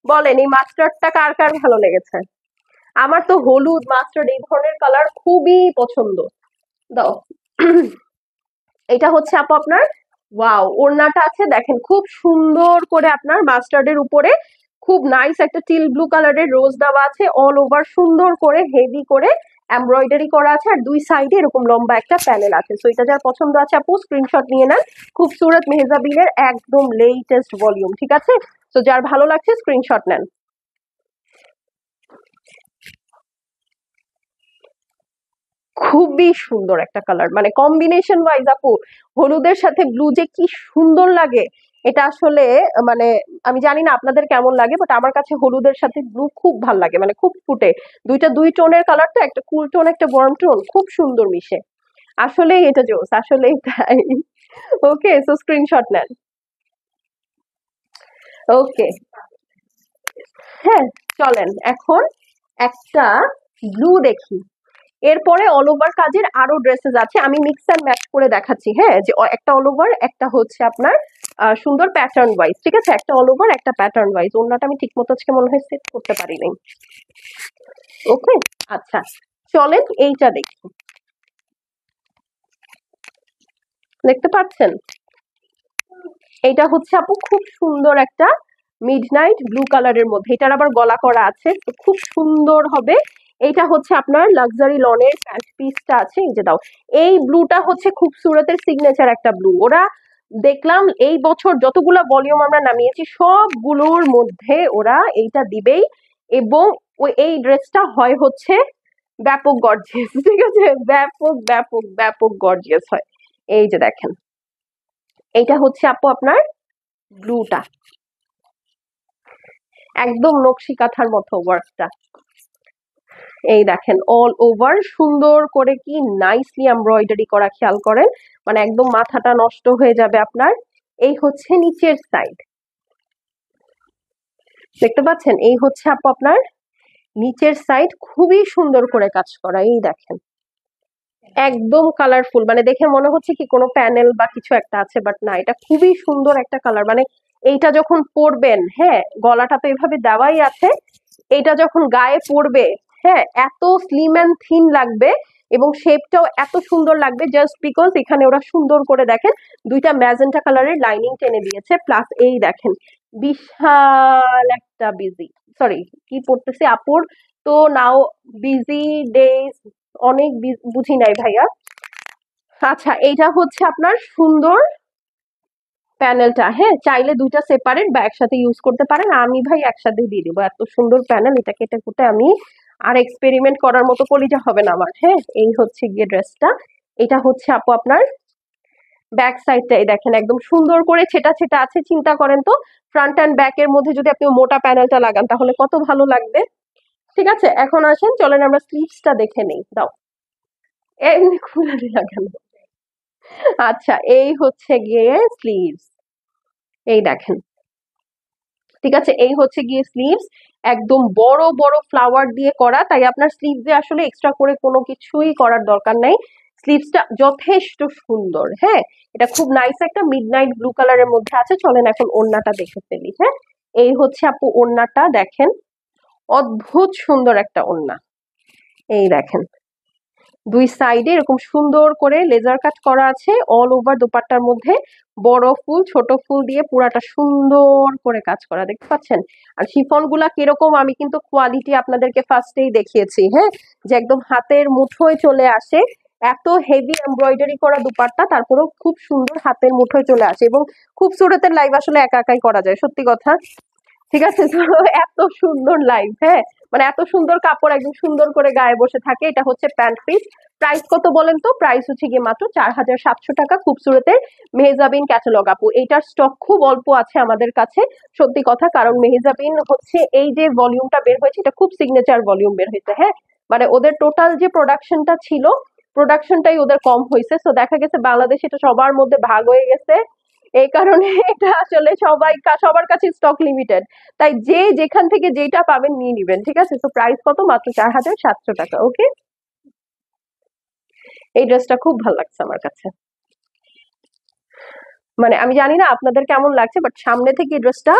বলেন এই মাস্টার্ডটা কার কার ভালো লেগেছে? আমার তো হলুদ মাস্টার্ড এই ধরনের কালার খুবই পছন্দ। দাও এটা হচ্ছে আপু আপনার, ওয়াও ওড়নাটা আছে দেখেন খুব সুন্দর করে আপনার মাস্টার্ডের উপরে খুব নাইস একটা টিল ব্লু কালারের রোজ দেওয়া আছে, অল ওভার সুন্দর করে হেভি করে এমব্রয়ডারি করা আছে, আর দুই সাইডে এরকম লম্বা একটা প্যানেল আছে। সো এটা যার পছন্দ আছে আপু স্ক্রিনশট নিয়ে নেন, খুবসুরত মেহজাবিনের একদম লেটেস্ট ভলিউম, ঠিক আছে। তো যার ভালো লাগছে স্ক্রিনশট নেন। খুবই সুন্দর একটা কালার, মানে কম্বিনেশন ওয়াইজ আপু হলুদের সাথে ব্লু যে কি সুন্দর লাগে, এটা আসলে মানে আমি জানি না আপনাদের কেমন লাগে, বাট আমার কাছে হলুদের সাথে ব্লু খুব ভাল লাগে, মানে খুব ফুটে, দুইটা দুই টোনের কালার, তো একটা কুল টোন একটা ওয়ার্ম টোন, খুব সুন্দর মিশে, আসলেই এটা জোস, আসলেই তাই। ওকে সো স্ক্রিনশট নেন। ওকে হ্যাঁ চলেন এখন একটা ব্লু দেখি, এরপরে অল ওভার কাজের আরো ড্রেসেস আছে, আমি মিক্স অ্যান্ড ম্যাচ করে দেখাচ্ছি, হ্যাঁ যে একটা অল ওভার একটা হচ্ছে আপনার সুন্দর প্যাটার্ন ওয়াইজ, ঠিক আছে, একটা অল ওভার একটা প্যাটার্ন ওয়াইজ, ওনাটা আমি ঠিক মতো আজকে মনে হয় সেট করতে পারিনি। ওকে আচ্ছা চলেন এইটা দেখি, দেখতে পাচ্ছেন এইটা হচ্ছে আপু খুব সুন্দর একটা মিডনাইট ব্লু কালারের মধ্যে, এটার আবার গলা করা আছে, তো খুব সুন্দর হবে। এইটা হচ্ছে আপনার লাক্সারি লনের প্যান্ট পিসটা আছে, এই যে দাও, এই ব্লুটা হচ্ছে খুবসুরতের সিগনেচার একটা ব্লু, ওরা দেখলাম এই বছর যতগুলা ভলিউম আমরা নামিয়েছি সবগুলোর মধ্যে ওরা এইটা দিবেই, এবং ওই এই ড্রেসটা হয় হচ্ছে ব্যাপক গর্জিয়াস, ঠিক আছে, ব্যাপক ব্যাপক ব্যাপক গর্জিয়াস হয়। এই যে দেখেন এইটা হচ্ছে আপু আপনার ব্লুটা, একদম নকশি কাঁথার মতো ওয়ার্কটা, এই দেখেন অল ওভার সুন্দর করে কি নাইসলি এমব্রয়ডারি করা, খেয়াল করেন, মানে একদম মাথাটা নষ্ট হয়ে যাবে আপনার। এই হচ্ছে নিচের সাইড, দেখতে পাচ্ছেন, এই হচ্ছে আপু আপনার নিচের সাইড, খুবই সুন্দর করে কাজ করা, এই দেখেন একদম কালারফুল, মানে দেখে মনে হচ্ছে কি কোনো প্যানেল বা কিছু একটা আছে, বাট না, এটা খুবই সুন্দর একটা কালার, মানে এইটা যখন পরবেন, হ্যাঁ গলাটা তো এভাবে দেওয়াই আছে, এটা যখন গায়ে পরবে, হ্যাঁ এত স্লিম অ্যান্ড থিন লাগবে, এবং শেপটাও এত সুন্দর লাগবে, জাস্ট বিকজ এখানে ওরা সুন্দর করে দেখেন দুইটা ম্যাজেন্টা কালারের লাইনিং টেনে দিয়েছে, প্লাস এই দেখেন বিশাল একটা বিজি, সরি কি পড়তেছে আপুর, তো নাও বিজি ডেজ, অনেক বুঝি নাই ভাইয়া, আচ্ছা, এইটা হচ্ছে আপনার সুন্দর প্যানেলটা। হ্যাঁ, চাইলে দুইটা সেপারেট বা একসাথে ইউজ করতে পারেন, আমি ভাই একসাথে দিয়ে দিব। এত সুন্দর প্যানেল, এটা কেটে কুটে আমি আর এক্সপেরিমেন্ট করার মতো কলিজা হবে না আমার। হ্যাঁ, এই হচ্ছে গিয়ে ড্রেসটা। এটা হচ্ছে আপু আপনার ব্যাক সাইডটাই দেখেন, একদম সুন্দর করে ছেটা ছেটা আছে। চিন্তা করেন তো, ফ্রন্ট অ্যান্ড ব্যাক এর মধ্যে যদি আপনি মোটা প্যানেলটা লাগান তাহলে কত ভালো লাগবে। ঠিক আছে, এখন আসেন চলেন আমরা স্লিভসটা দেখে নেই। দাও, এমনি খুলে লাগান। আচ্ছা, এই হচ্ছে গিয়ে স্লিভস, এই দেখেন। ঠিক আছে, এই হচ্ছে গিয়ে স্লিভস, একদম বড় বড় ফ্লাওয়ার দিয়ে করা, তাই আপনার স্লিভসে আসলে এক্সট্রা করে কোনো কিছুই করার দরকার নাই। স্লিভসটা যথেষ্ট সুন্দর। হ্যাঁ, এটা খুব নাইস একটা মিডনাইট ব্লু কালারের মধ্যে আছে। চলেন এখন ওড়নাটা দেখে ফেলি। হ্যাঁ, এই হচ্ছে আপু ওড়নাটা দেখেন, অদ্ভুত সুন্দর একটা ওড়না। এই দেখেন, দুই সাইডে এরকম সুন্দর করে লেজার কাট করা আছে। অল ওভার দোপাট্টার মধ্যে বড় ফুল ছোট ফুল দিয়ে পুরাটা সুন্দর করে কাজ করা, দেখতে পাচ্ছেন। আর শিফন গুলা কিরকম আমি কিন্তু কোয়ালিটি আপনাদেরকে ফার্স্টেই দেখিয়েছি। হ্যাঁ, যে একদম হাতের মুঠোয় চলে আসে। এত হেভি এমব্রয়ডারি করা দুপাট্টা, তারপরেও খুব সুন্দর হাতের মুঠোয় চলে আসে। এবং খুব সুরতের লাইভ আসলে একা একাই করা যায়, সত্যি কথা। ঠিক আছে, তো এত সুন্দর লাইভ। হ্যাঁ, মানে এত সুন্দর কাপড় একদম সুন্দর করে গায়ে বসে থাকে। এটা হচ্ছে প্যান্ট পিস। প্রাইস কত বলেন তো? প্রাইস হচ্ছে গিয়ে মাত্র 4700 টাকা। খুবসুরতের মেহজাবিন ক্যাটালগ আপু, এইটার স্টক খুব অল্প আছে আমাদের কাছে, সত্যি কথা। কারণ মেহজাবিন হচ্ছে এই যে ভলিউমটা বের হয়েছে, এটা খুব সিগনেচার ভলিউম বের হয়েছে। হ্যাঁ, মানে ওদের টোটাল যে প্রোডাকশনটা ছিল, প্রোডাকশনটাই ওদের কম হয়েছে। তো দেখা গেছে বাংলাদেশে এটা সবার মধ্যে ভাগ হয়ে গেছে। এই কারণে এটা আসলে সবার কাছে স্টক লিমিটেড। তাই যে যেখান থেকে যেটা পাবেন নিয়ে নিবেন। ঠিক আছে, তো প্রাইস কত? মাত্র 4700 টাকা। ওকে, এই ড্রেসটা খুব ভালো লাগছে আমার কাছে। মানে আমি জানি না আপনাদের কেমন লাগছে, বাট সামনে থেকে এই ড্রেসটা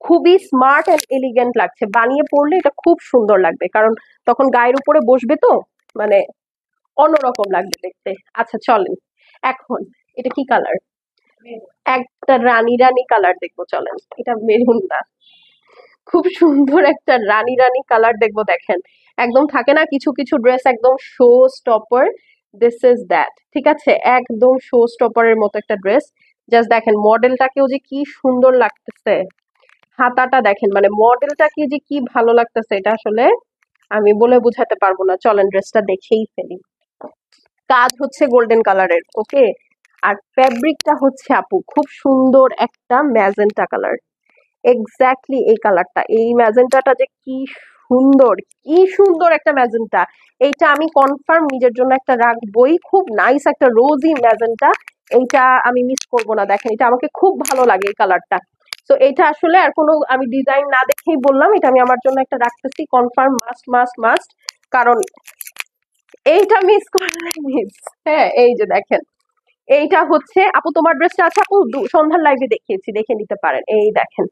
খুবই স্মার্ট এন্ড এলিগেন্ট লাগছে। বানিয়ে পরলে এটা খুব সুন্দর লাগবে, কারণ তখন গায়ের উপরে বসবে তো, মানে অন্যরকম লাগবে দেখতে। আচ্ছা চলেন এখন, এটা কি কালার? একটা রানী রানী কালার দেখবো, চলেন। এটা মেরুন না, খুব সুন্দর একটা রানী রানী কালার দেখবো। দেখেন, একদম থাকে না কিছু কিছু ড্রেস একদম show stopper, this is that. ঠিক আছে, একদম শো স্টপারের মতো একটা ড্রেস। জাস্ট দেখেন মডেলটাকেও যে কি সুন্দর লাগতেছে, হাতাটা দেখেন, মানে মডেলটাকে যে কি ভালো লাগতেছে, এটা আসলে আমি বলে বুঝাতে পারবো না। চলেন ড্রেসটা দেখেই ফেলি। কাজ হচ্ছে গোল্ডেন কালারের, ওকে। আর ফ্যাব্রিকটা হচ্ছে আপু খুব সুন্দর একটা ম্যাজেন্টা কালার। এক্স্যাক্টলি এই কালারটা, এই ম্যাজেন্টাটা যে কি সুন্দর, কি সুন্দর একটা ম্যাজেন্টা। এইটা আমি কনফার্ম নিজের জন্য একটা রাখবই। খুব নাইস একটা রোজি ম্যাজেন্টা, এইটা আমি মিস করব না। দেখেন, এটা আমাকে খুব ভালো লাগে এই কালারটা। তো এটা আসলে আর কোনো আমি ডিজাইন না দেখেই বললাম, এটা আমি আমার জন্য একটা রাখতেছি, কনফার্ম, মাস্ট মাস্ট মাস্ট। কারণ এইটা মিস করলে মিস। হ্যাঁ, এই যে দেখেন, এইটা হচ্ছে আপু তোমার ড্রেসটা আছে আপু, সন্ধ্যার লাইভে দেখিয়েছি, দেখে নিতে পারেন। এই দেখেন,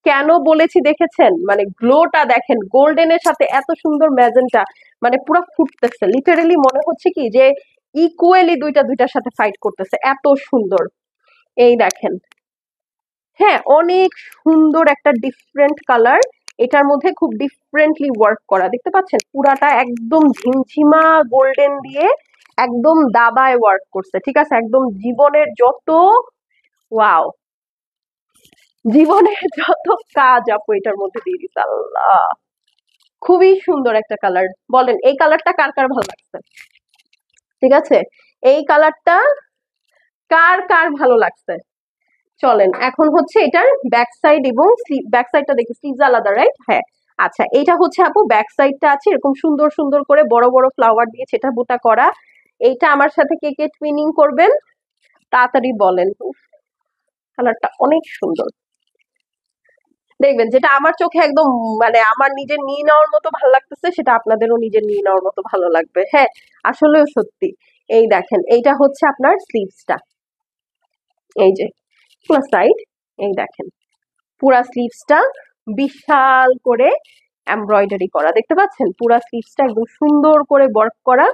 কেন বলেছি দেখেছেন, মানে গ্লোটা দেখেন, গোল্ডেনের সাথে এত সুন্দর ম্যাজেন্টা, মানে পুরো ফুটতেছে। লিটারেলি মনে হচ্ছে কি যে ইকুয়ালি দুইটা দুইটার সাথে ফাইট করতেছে, এত সুন্দর। এই দেখেন, হ্যাঁ, অনেক সুন্দর একটা ডিফারেন্ট কালার। এটার মধ্যে খুব ডিফারেন্টলি ওয়ার্ক করা, দেখতে পাচ্ছেন পুরাটা একদম ঝিমঝিমা গোল্ডেন দিয়ে একদম দাবায় ওয়ার্ক করছে। ঠিক আছে, একদম জীবনের যত, ওয়াও, জীবনের যত কাজ আপু এটার মধ্যে দিয়ে দিছে। আল্লাহ, খুবই সুন্দর একটা কালার। বলেন এই কালারটা কার কার ভালো লাগছে? ঠিক আছে, এই কালারটা কার কার ভালো লাগছে? চলেন এখন হচ্ছে এটার ব্যাক সাইড এবং ব্যাক সাইডটা দেখি, স্লিভস আলাদা, রাইট? হ্যাঁ। আচ্ছা, এটা হচ্ছে আপু ব্যাক সাইডটা আছে এরকম সুন্দর সুন্দর করে বড় বড় ফ্লাওয়ার দিয়ে ছেটা বুটা করা। এইটা আমার সাথে কে কে টুইনিং করবেন তাড়াতাড়ি বলেন। কালারটা অনেক সুন্দর। দেখবেন যেটা আমার চোখে একদম, মানে আমার নিজের নিয়ে নেওয়ার মতো ভালো লাগতেছে, সেটা আপনাদেরও নিজের নিয়ে নেওয়ার মতো ভালো লাগবে। হ্যাঁ, আসলেও সত্যি। এই দেখেন, এইটা হচ্ছে আপনার স্লিভসটা, এই যে পুরো সাইড, এই দেখেন পুরা স্লিভসটা বিশাল করে এমব্রয়ডারি করা, দেখতে পাচ্ছেন? পুরা স্লিভসটা একদম সুন্দর করে ওয়ার্ক করা,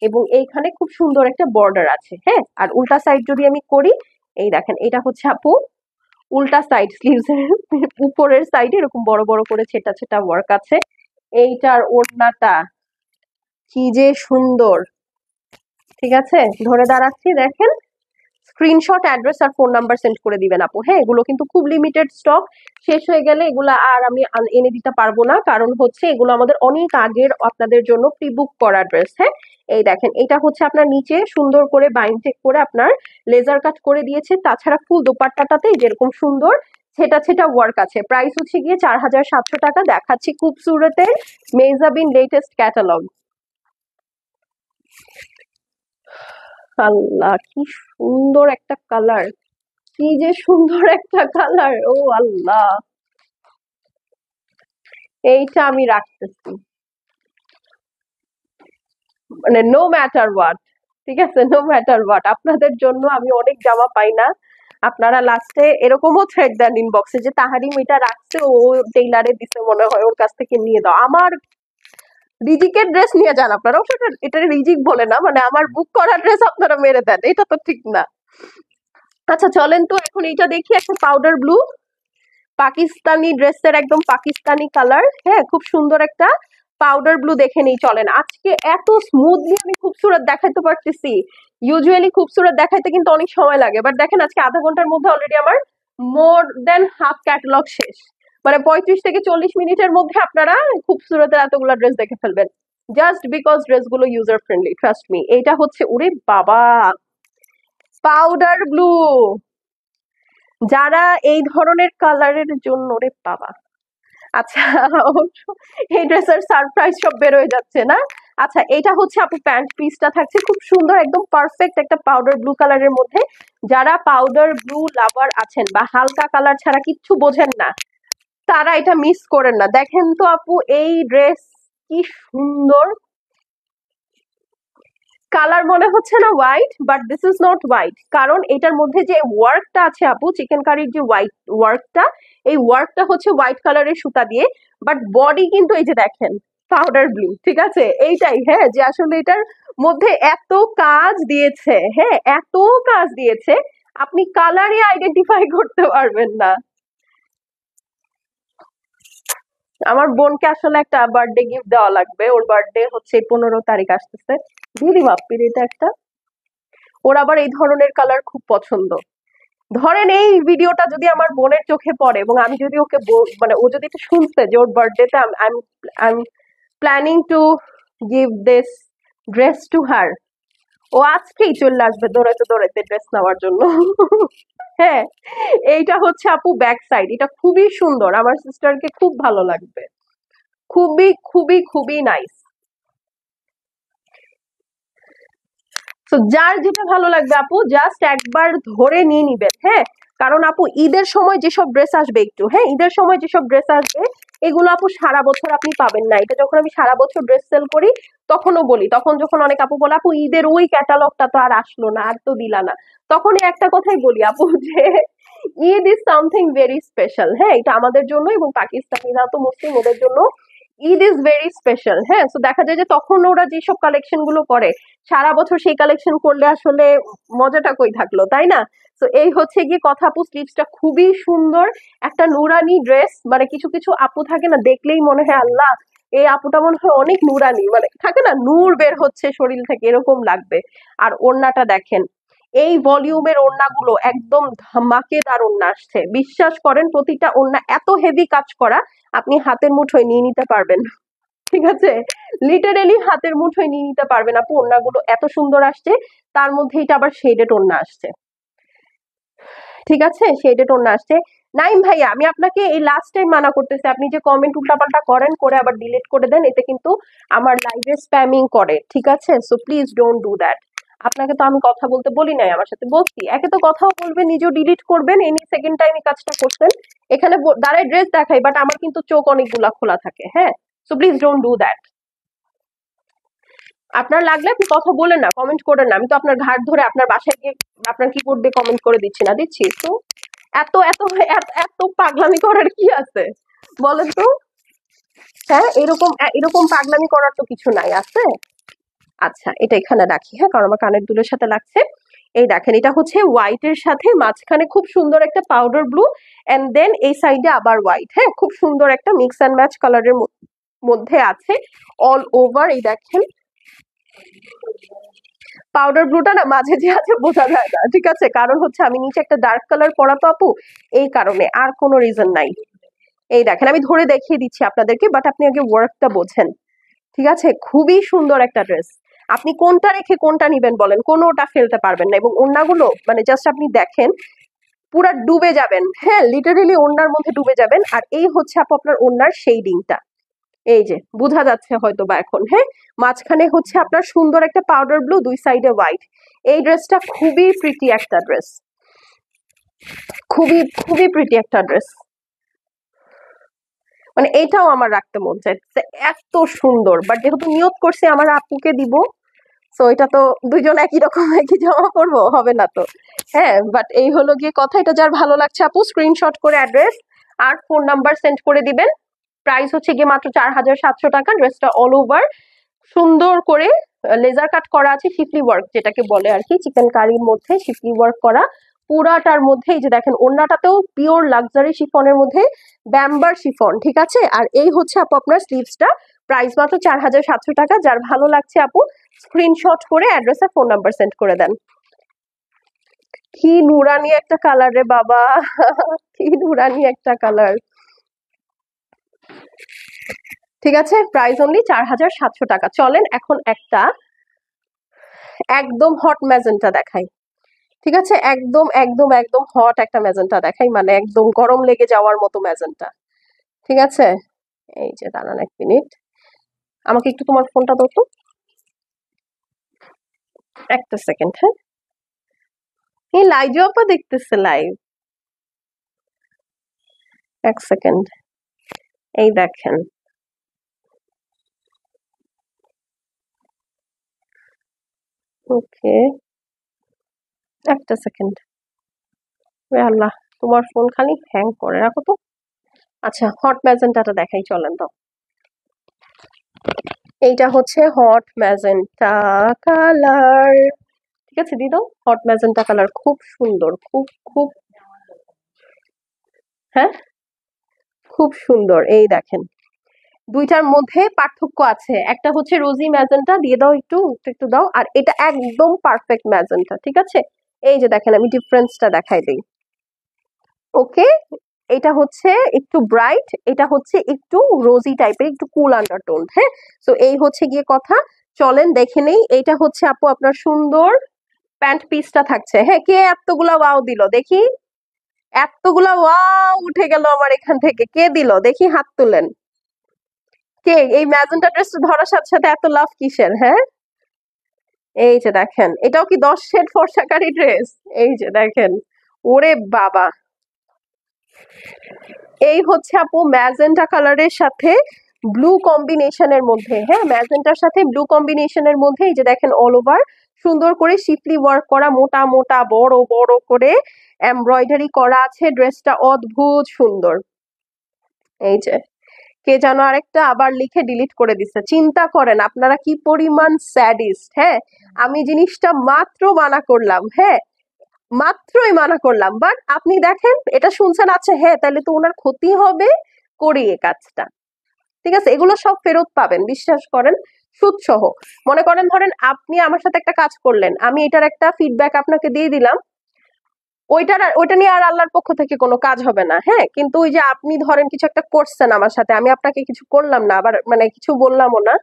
এবং এইখানে খুব সুন্দর একটা বর্ডার আছে। হ্যাঁ, আর উল্টা সাইড যদি আমি করি, এই দেখেন, এটা হচ্ছে আপু উল্টা সাইড, স্লিভস এর উপরের সাইডে এরকম বড় বড় করে ছেটা ছেটা ওয়ার্ক আছে। এইটার ওড়নাটা কি যে সুন্দর, ঠিক আছে, ধরে দাঁড়াচ্ছি, দেখেন স্ক্রিনশট, অ্যাড্রেস আর ফোন নাম্বার সেন্ড করে দিবেন আপু। হ্যাঁ, এগুলো কিন্তু খুব লিমিটেড স্টক, শেষ হয়ে গেলে এগুলো আর আমি এনে দিতে পারবো না, কারণ হচ্ছে এগুলো আমাদের অনেক আগের আপনাদের জন্য প্রি বুক করা ড্রেস। হ্যাঁ, এই দেখেন, এটা হচ্ছে আপনার নিচে সুন্দর করে বাইন্ড করে আপনার লেজার কাট করে দিয়েছে, তাছাড়া ফুল দোপাট্টাটাতে যেরকম সুন্দর ছেটা ছেটা ওয়ার্ক আছে। প্রাইস হচ্ছে গিয়ে 4700 টাকা। দেখাচ্ছি খুবসুরতের মেজাবিন লেটেস্ট ক্যাটালগ। আল্লাহ, কি সুন্দর একটা কালার, কি যে সুন্দর একটা কালার, ও আল্লাহ। এইটা আমি রাখতেছি, মানে নো ম্যাটার হোয়াট, ঠিক আছে, নো ম্যাটার হোয়াট, আপনাদের জন্য আমি অনেক জামা পাই না। আপনারা লাস্টে এরকমও থ্রেড দেন ইনবক্সে যে তাহারিম এটা রাখছে, ও টেইলারে দিছে মনে হয়, ওর কাছ থেকে নিয়ে দাও। আমার রিজিকের ড্রেস নিয়ে যান আপনারা, সেটা এটা রিজিক বলে না, মানে আমার বুক করা ড্রেস আপনারা মেরে দেন, এটা তো ঠিক না। আচ্ছা চলেন তো এখন এইটা দেখি, একটা পাউডার ব্লু পাকিস্তানি ড্রেসের একদম পাকিস্তানি কালার। হ্যাঁ, খুব সুন্দর একটা পাউডার ব্লু দেখে নিই চলেন। আজকে এত স্মুথলি আমি খুবসুরত দেখাইতে পারতেছি, ইউজুয়ালি খুবসুরত দেখাইতে কিন্তু অনেক সময় লাগে, বাট দেখেন আজকে আধা ঘন্টার মধ্যে অলরেডি আমার মোর দেন হাফ ক্যাটালগ শেষ। মানে 35 থেকে 40 মিনিটের মধ্যে আপনারা খুবসুরতের এতগুলো ড্রেস দেখে ফেলবেন, জাস্ট বিকজ ড্রেসগুলো ইউজার ফ্রেন্ডলি, ট্রাস্ট মি। এইটা হচ্ছে, ওরে বাবা, পাউডার ব্লু। যারা এই ধরনের কালারের জন্য, রে বাবা, আচ্ছা এই ড্রেসের সারপ্রাইজ সব বের হয়ে যাচ্ছে না। আচ্ছা, এটা হচ্ছে আপু প্যান্ট পিসটা থাকছে খুব সুন্দর, একদম পারফেক্ট একটা পাউডার ব্লু কালারের মধ্যে। যারা পাউডার ব্লু লাভার আছেন বা হালকা কালার ছাড়া কিচ্ছু বোঝেন না, তারা এটা মিস করেন না। দেখেন তো আপু, এই ড্রেস কি সুন্দর কালার, মনে হচ্ছে না white, but this is not white, কারণ এটার মধ্যে যে ওয়ার্কটা আছে আপু, চিকেন কারির যে হোয়াইট ওয়ার্কটা, এই ওয়ার্কটা হচ্ছে হোয়াইট কালারের সুতা দিয়ে, বাট বডি কিন্তু এই যে দেখেন পাউডার ব্লু। ঠিক আছে, এইটাই, হ্যাঁ, যে আসলে এটার মধ্যে এত কাজ দিয়েছে, হ্যাঁ এত কাজ দিয়েছে, আপনি কালারই আইডেন্টিফাই করতে পারবেন না। আমার বোনকে আসলে একটা বার্থডে গিফট দেওয়া লাগবে, ওর বার্থডে হচ্ছে 15 তারিখ আসতেছে, দিদি মাপ্পির এটা একটা, ওর আবার এই ধরনের কালার খুব পছন্দ। ধরেন এই ভিডিওটা যদি আমার বোনের চোখে পড়ে এবং আমি যদি ওকে মানে ও যদি এটা শুনছে যে ওর বার্থডেতে I am planning to give this dress to her, ও আজকেই চলে আসবে দৌড়াইতে দৌড়াইতে ড্রেস নেওয়ার জন্য। হ্যাঁ, এইটা হচ্ছে আপু ব্যাক সাইড, এটা খুবই সুন্দর, আমার সিস্টারকে খুব ভালো লাগবে, খুবই খুবই খুবই নাইস। তো যার যেটা ভালো লাগবে আপু জাস্ট একবার ধরে নিয়ে নিবেন। হ্যাঁ, কারণ আপু ঈদের সময় যেসব ড্রেস আসবে, একটু, হ্যাঁ, ঈদের সময় যেসব ড্রেস আসবে এগুলো আপু সারা বছর আপনি পাবেন না। এটা যখন আমি সারা বছর ড্রেস সেল করি তখনও বলি, তখন যখন অনেক আপু বলে আপু ঈদের ওই ক্যাটালগটা তো আর আসলো না, আর তো দিলা না, তখনই একটা কথাই বলি আপু যে Eid is something very special. হ্যাঁ, এটা আমাদের জন্য এবং পাকিস্তানিরা তো মুসলিম, ওদের জন্য ঈদ ইজ ভেরি স্পেশাল। হ্যাঁ, তো দেখা যায় যে তখন ওরা যেসব কালেকশন গুলো করে সারা বছর সেই কালেকশন করলে আসলে মজাটা কই থাকলো, তাই না? তো এই হচ্ছে গিয়ে কথা আপু, স্লিভসটা খুবই সুন্দর, একটা নুরানি ড্রেস, মানে কিছু কিছু আপু থাকে না দেখলেই মনে হয় আল্লাহ, এই আপুটা মনে হয় অনেক নুরানি, মানে থাকে না নূর বের হচ্ছে শরীর থেকে, এরকম লাগবে। আর ওড়নাটা দেখেন, এই ভলিউমের ওড়নাগুলো একদম ধামাকেদার ওড়না আসছে, বিশ্বাস করেন প্রতিটা ওড়না এত হেভি কাজ করা, আপনি হাতের মুঠোয় নিয়ে নিতে পারবেন। ঠিক আছে, লিটারেলি হাতের মুঠোয় নিয়ে নিতে পারবেন আপু, ওড়নাগুলো এত সুন্দর আসছে। তার মধ্যে এটা আবার শেডেড ওড়না আসছে, ঠিক আছে, শেডেড ওড়না আসছে। নাইম ভাইয়া, আমি আপনাকে এই লাস্ট টাইম মানা করতেছি, আপনি যে কমেন্ট উল্টাপাল্টা করেন করে আবার ডিলিট করে দেন, এতে কিন্তু আমার লাইভে স্প্যামিং করে, ঠিক আছে, so please don't do that. আপনাকে তো আমি কথা বলতে বলি নাই, আমার সাথে বলছি, একে তো কথাও বলবেন নিজেও ডিলিট করবেন, এনি সেকেন্ড টাইম এই কাজটা করছেন। এখানে দাঁড়ায় ড্রেস দেখাই, বাট আমার কিন্তু চোখ অনেকগুলা খোলা থাকে। হ্যাঁ, so please don't do that. আপনার লাগলে আপনি কথা বলেন না, কমেন্ট করেন না, আমি তো আপনার ঘাট ধরে আপনার বাসায় গিয়ে আপনার কিবোর্ড দিয়ে কমেন্ট করে দিচ্ছি না, দিচ্ছি তো? এত এত এত এত পাগলামি করার কি আছে বলেন তো? হ্যাঁ, এরকম এরকম পাগলামি করার তো কিছু নাই, আছে? আচ্ছা, এটা এখানে রাখি, হ্যাঁ, কারণ আমার কানের দুলের সাথে লাগছে। এই দেখেন, এটা হচ্ছে হোয়াইট এর সাথে মাঝখানে খুব সুন্দর একটা পাউডার ব্লু, এন্ড দেন এই সাইডে আবার হোয়াইট। হ্যাঁ, খুব সুন্দর একটা মিক্স অ্যান্ড ম্যাচ কালারের মধ্যে আছে অল ওভার। এই দেখেন, পাউডার ব্লুটা না মাঝে যে আছে বোঝা যায় না, ঠিক আছে? কারণ হচ্ছে আমি নিচে একটা ডার্ক কালার পরা তো আপু, এই কারণে, আর কোনো রিজন নাই। এই দেখেন আমি ধরে দেখিয়ে দিচ্ছি আপনাদেরকে, বাট আপনি আগে ওয়ার্কটা বোঝেন, ঠিক আছে? খুবই সুন্দর একটা ড্রেস। আপনি কোনটা রেখে কোনটা নিবেন বলেন, কোনোটা ফেলতে পারবেন না। এবং ওড়নাগুলো মানে জাস্ট আপনি দেখেন, পুরা ডুবে যাবেন, হ্যাঁ লিটারেলি ওড়নার মধ্যে ডুবে যাবেন। আর এই হচ্ছে আপু আপনার ওড়নার শেডিংটা, এই যে বোঝা যাচ্ছে হয়তো বা এখন, হ্যাঁ? মাঝখানে হচ্ছে আপনার সুন্দর একটা পাউডার ব্লু, দুই সাইডে হোয়াইট। এই ড্রেসটা খুবই প্রিটি একটা ড্রেস, খুবই খুবই প্রিটি একটা ড্রেস। মানে এটাও আমার রাখতে মন চাইছে, এত সুন্দর। বাট যেহেতু নিয়ত করছি আমার আপুকে দিব, সো এটা তো দুইজন একই রকম একই জামা পরবো, হবে না তো। হ্যাঁ, বাট এই হলো গিয়ে কথা। এটা যার ভালো লাগছে আপু স্ক্রিনশট করে অ্যাড্রেস আর ফোন নাম্বার সেন্ড করে দিবেন। প্রাইস হচ্ছে গিয়ে মাত্র 4700 টাকা। ড্রেসটা অল ওভার সুন্দর করে লেজার কাট করা আছে, শিফলি ওয়ার্ক যেটাকে বলে আর কি, চিকেন কারির মধ্যে শিফলি ওয়ার্ক করা পুরাটার মধ্যে। এই যে দেখেন ওড়নাটাতেও পিওর লাক্সারি শিফনের মধ্যে ব্যাম্বার শিফন, ঠিক আছে? আর এই হচ্ছে আপু আপনার স্লিভসটা, প্রাইস মাত্র 4700 টাকা। যার ভালো লাগছে আপু স্ক্রিনশট করে অ্যাড্রেস আর ফোন নাম্বার সেন্ড করে দেন। কি নুরানি একটা কালার রে বাবা, কি নুরানি একটা কালার। ঠিক আছে, প্রাইস অনলি 4700 টাকা। চলেন এখন একটা একদম হট ম্যাজেন্টা দেখাই, ঠিক আছে? একদম একদম একদম হট একটা ম্যাজেন্টা দেখাই, মানে একদম গরম লেগে যাওয়ার মতো ম্যাজেন্টা, ঠিক আছে? এই যে দাঁড়ান এক মিনিট, আমাকে একটু তোমার ফোনটা দাও তো, একটা সেকেন্ড, হ্যাঁ? এই লাইজু আপা দেখতেছে লাইভ, এক সেকেন্ড। এই দেখেন, ওকে, একটা সেকেন্ড। আল্লাহ, তোমার ফোন খালি হ্যাং করে, রাখো তো। আচ্ছা, হট ম্যাজেন্টাটা দেখাই, চলেন তো। এইটা হচ্ছে হট ম্যাজেন্টা কালার, ঠিক আছে? দিয়ে দাও, হট ম্যাজেন্টা কালার, খুব সুন্দর, খুব খুব, হ্যাঁ খুব সুন্দর। এই দেখেন দুইটার মধ্যে পার্থক্য আছে, একটা হচ্ছে রোজি ম্যাজেন্টা, দিয়ে দাও একটু একটু একটু দাও, আর এটা একদম পারফেক্ট ম্যাজেন্টা, ঠিক আছে? এই যে দেখেন আমি ডিফারেন্সটা দেখাই দিই, ওকে? এটা হচ্ছে একটু ব্রাইট, এটা হচ্ছে একটু রোজি টাইপের, একটু কুল আন্ডারটোন, হ্যাঁ? তো এই হচ্ছে গিয়ে কথা। চলেন দেখে নেই। এইটা হচ্ছে আপু আপনার সুন্দর প্যান্ট পিসটা থাকছে, হ্যাঁ? কে এতগুলা ওয়াও দিল দেখি, এতগুলা ওয়াও উঠে গেল আমার এখান থেকে, কে দিল দেখি, হাত তুলেন। কে এই ম্যাজেন্টা ড্রেস ধরার সাথে সাথে এত লাভ কিসের, হ্যাঁ? এই যে দেখেন, এটাও কি 10 শেড ফর্সাকারী ড্রেস? এই যে দেখেন, ওরে বাবা, এই হচ্ছে আপু ম্যাজেন্টা কালারের সাথে ব্লু কম্বিনেশনের মধ্যে, হ্যাঁ ম্যাজেন্টার সাথে ব্লু কম্বিনেশনের মধ্যে। এই যে দেখেন অল ওভার সুন্দর করে শিফলি ওয়ার্ক করা, মোটা মোটা বড় বড় করে এমব্রয়ডারি করা আছে। ড্রেসটা অদ্ভুত সুন্দর। এই যে কে যেন আরেকটা আবার লিখে ডিলিট করে দিচ্ছে, চিন্তা করেন আপনারা কি পরিমাণ স্যাডিস্ট, হ্যাঁ? আমি জিনিসটা মাত্র মানা করলাম, হ্যাঁ মাত্রই মানা করলাম, বাট আপনি দেখেন এটা শুনছেন, আচ্ছা হ্যাঁ তাহলে তো ওনার ক্ষতি হবে, করি এ কাজটা, ঠিক আছে? এগুলো সব ফেরত পাবেন, বিশ্বাস করেন, সুদ সহ। মনে করেন ধরেন আপনি আমার সাথে একটা কাজ করলেন, আমি এটার একটা ফিডব্যাক আপনাকে দিয়ে দিলাম, ওইটা নিয়ে আর আল্লাহর পক্ষ থেকে কোনো কাজ হবে না, হ্যাঁ? কিন্তু ওই যে আপনি ধরেন কিছু একটা করছেন আমার সাথে, আমি আপনাকে কিছু করলাম না, আবার মানে কিছু বললামও না,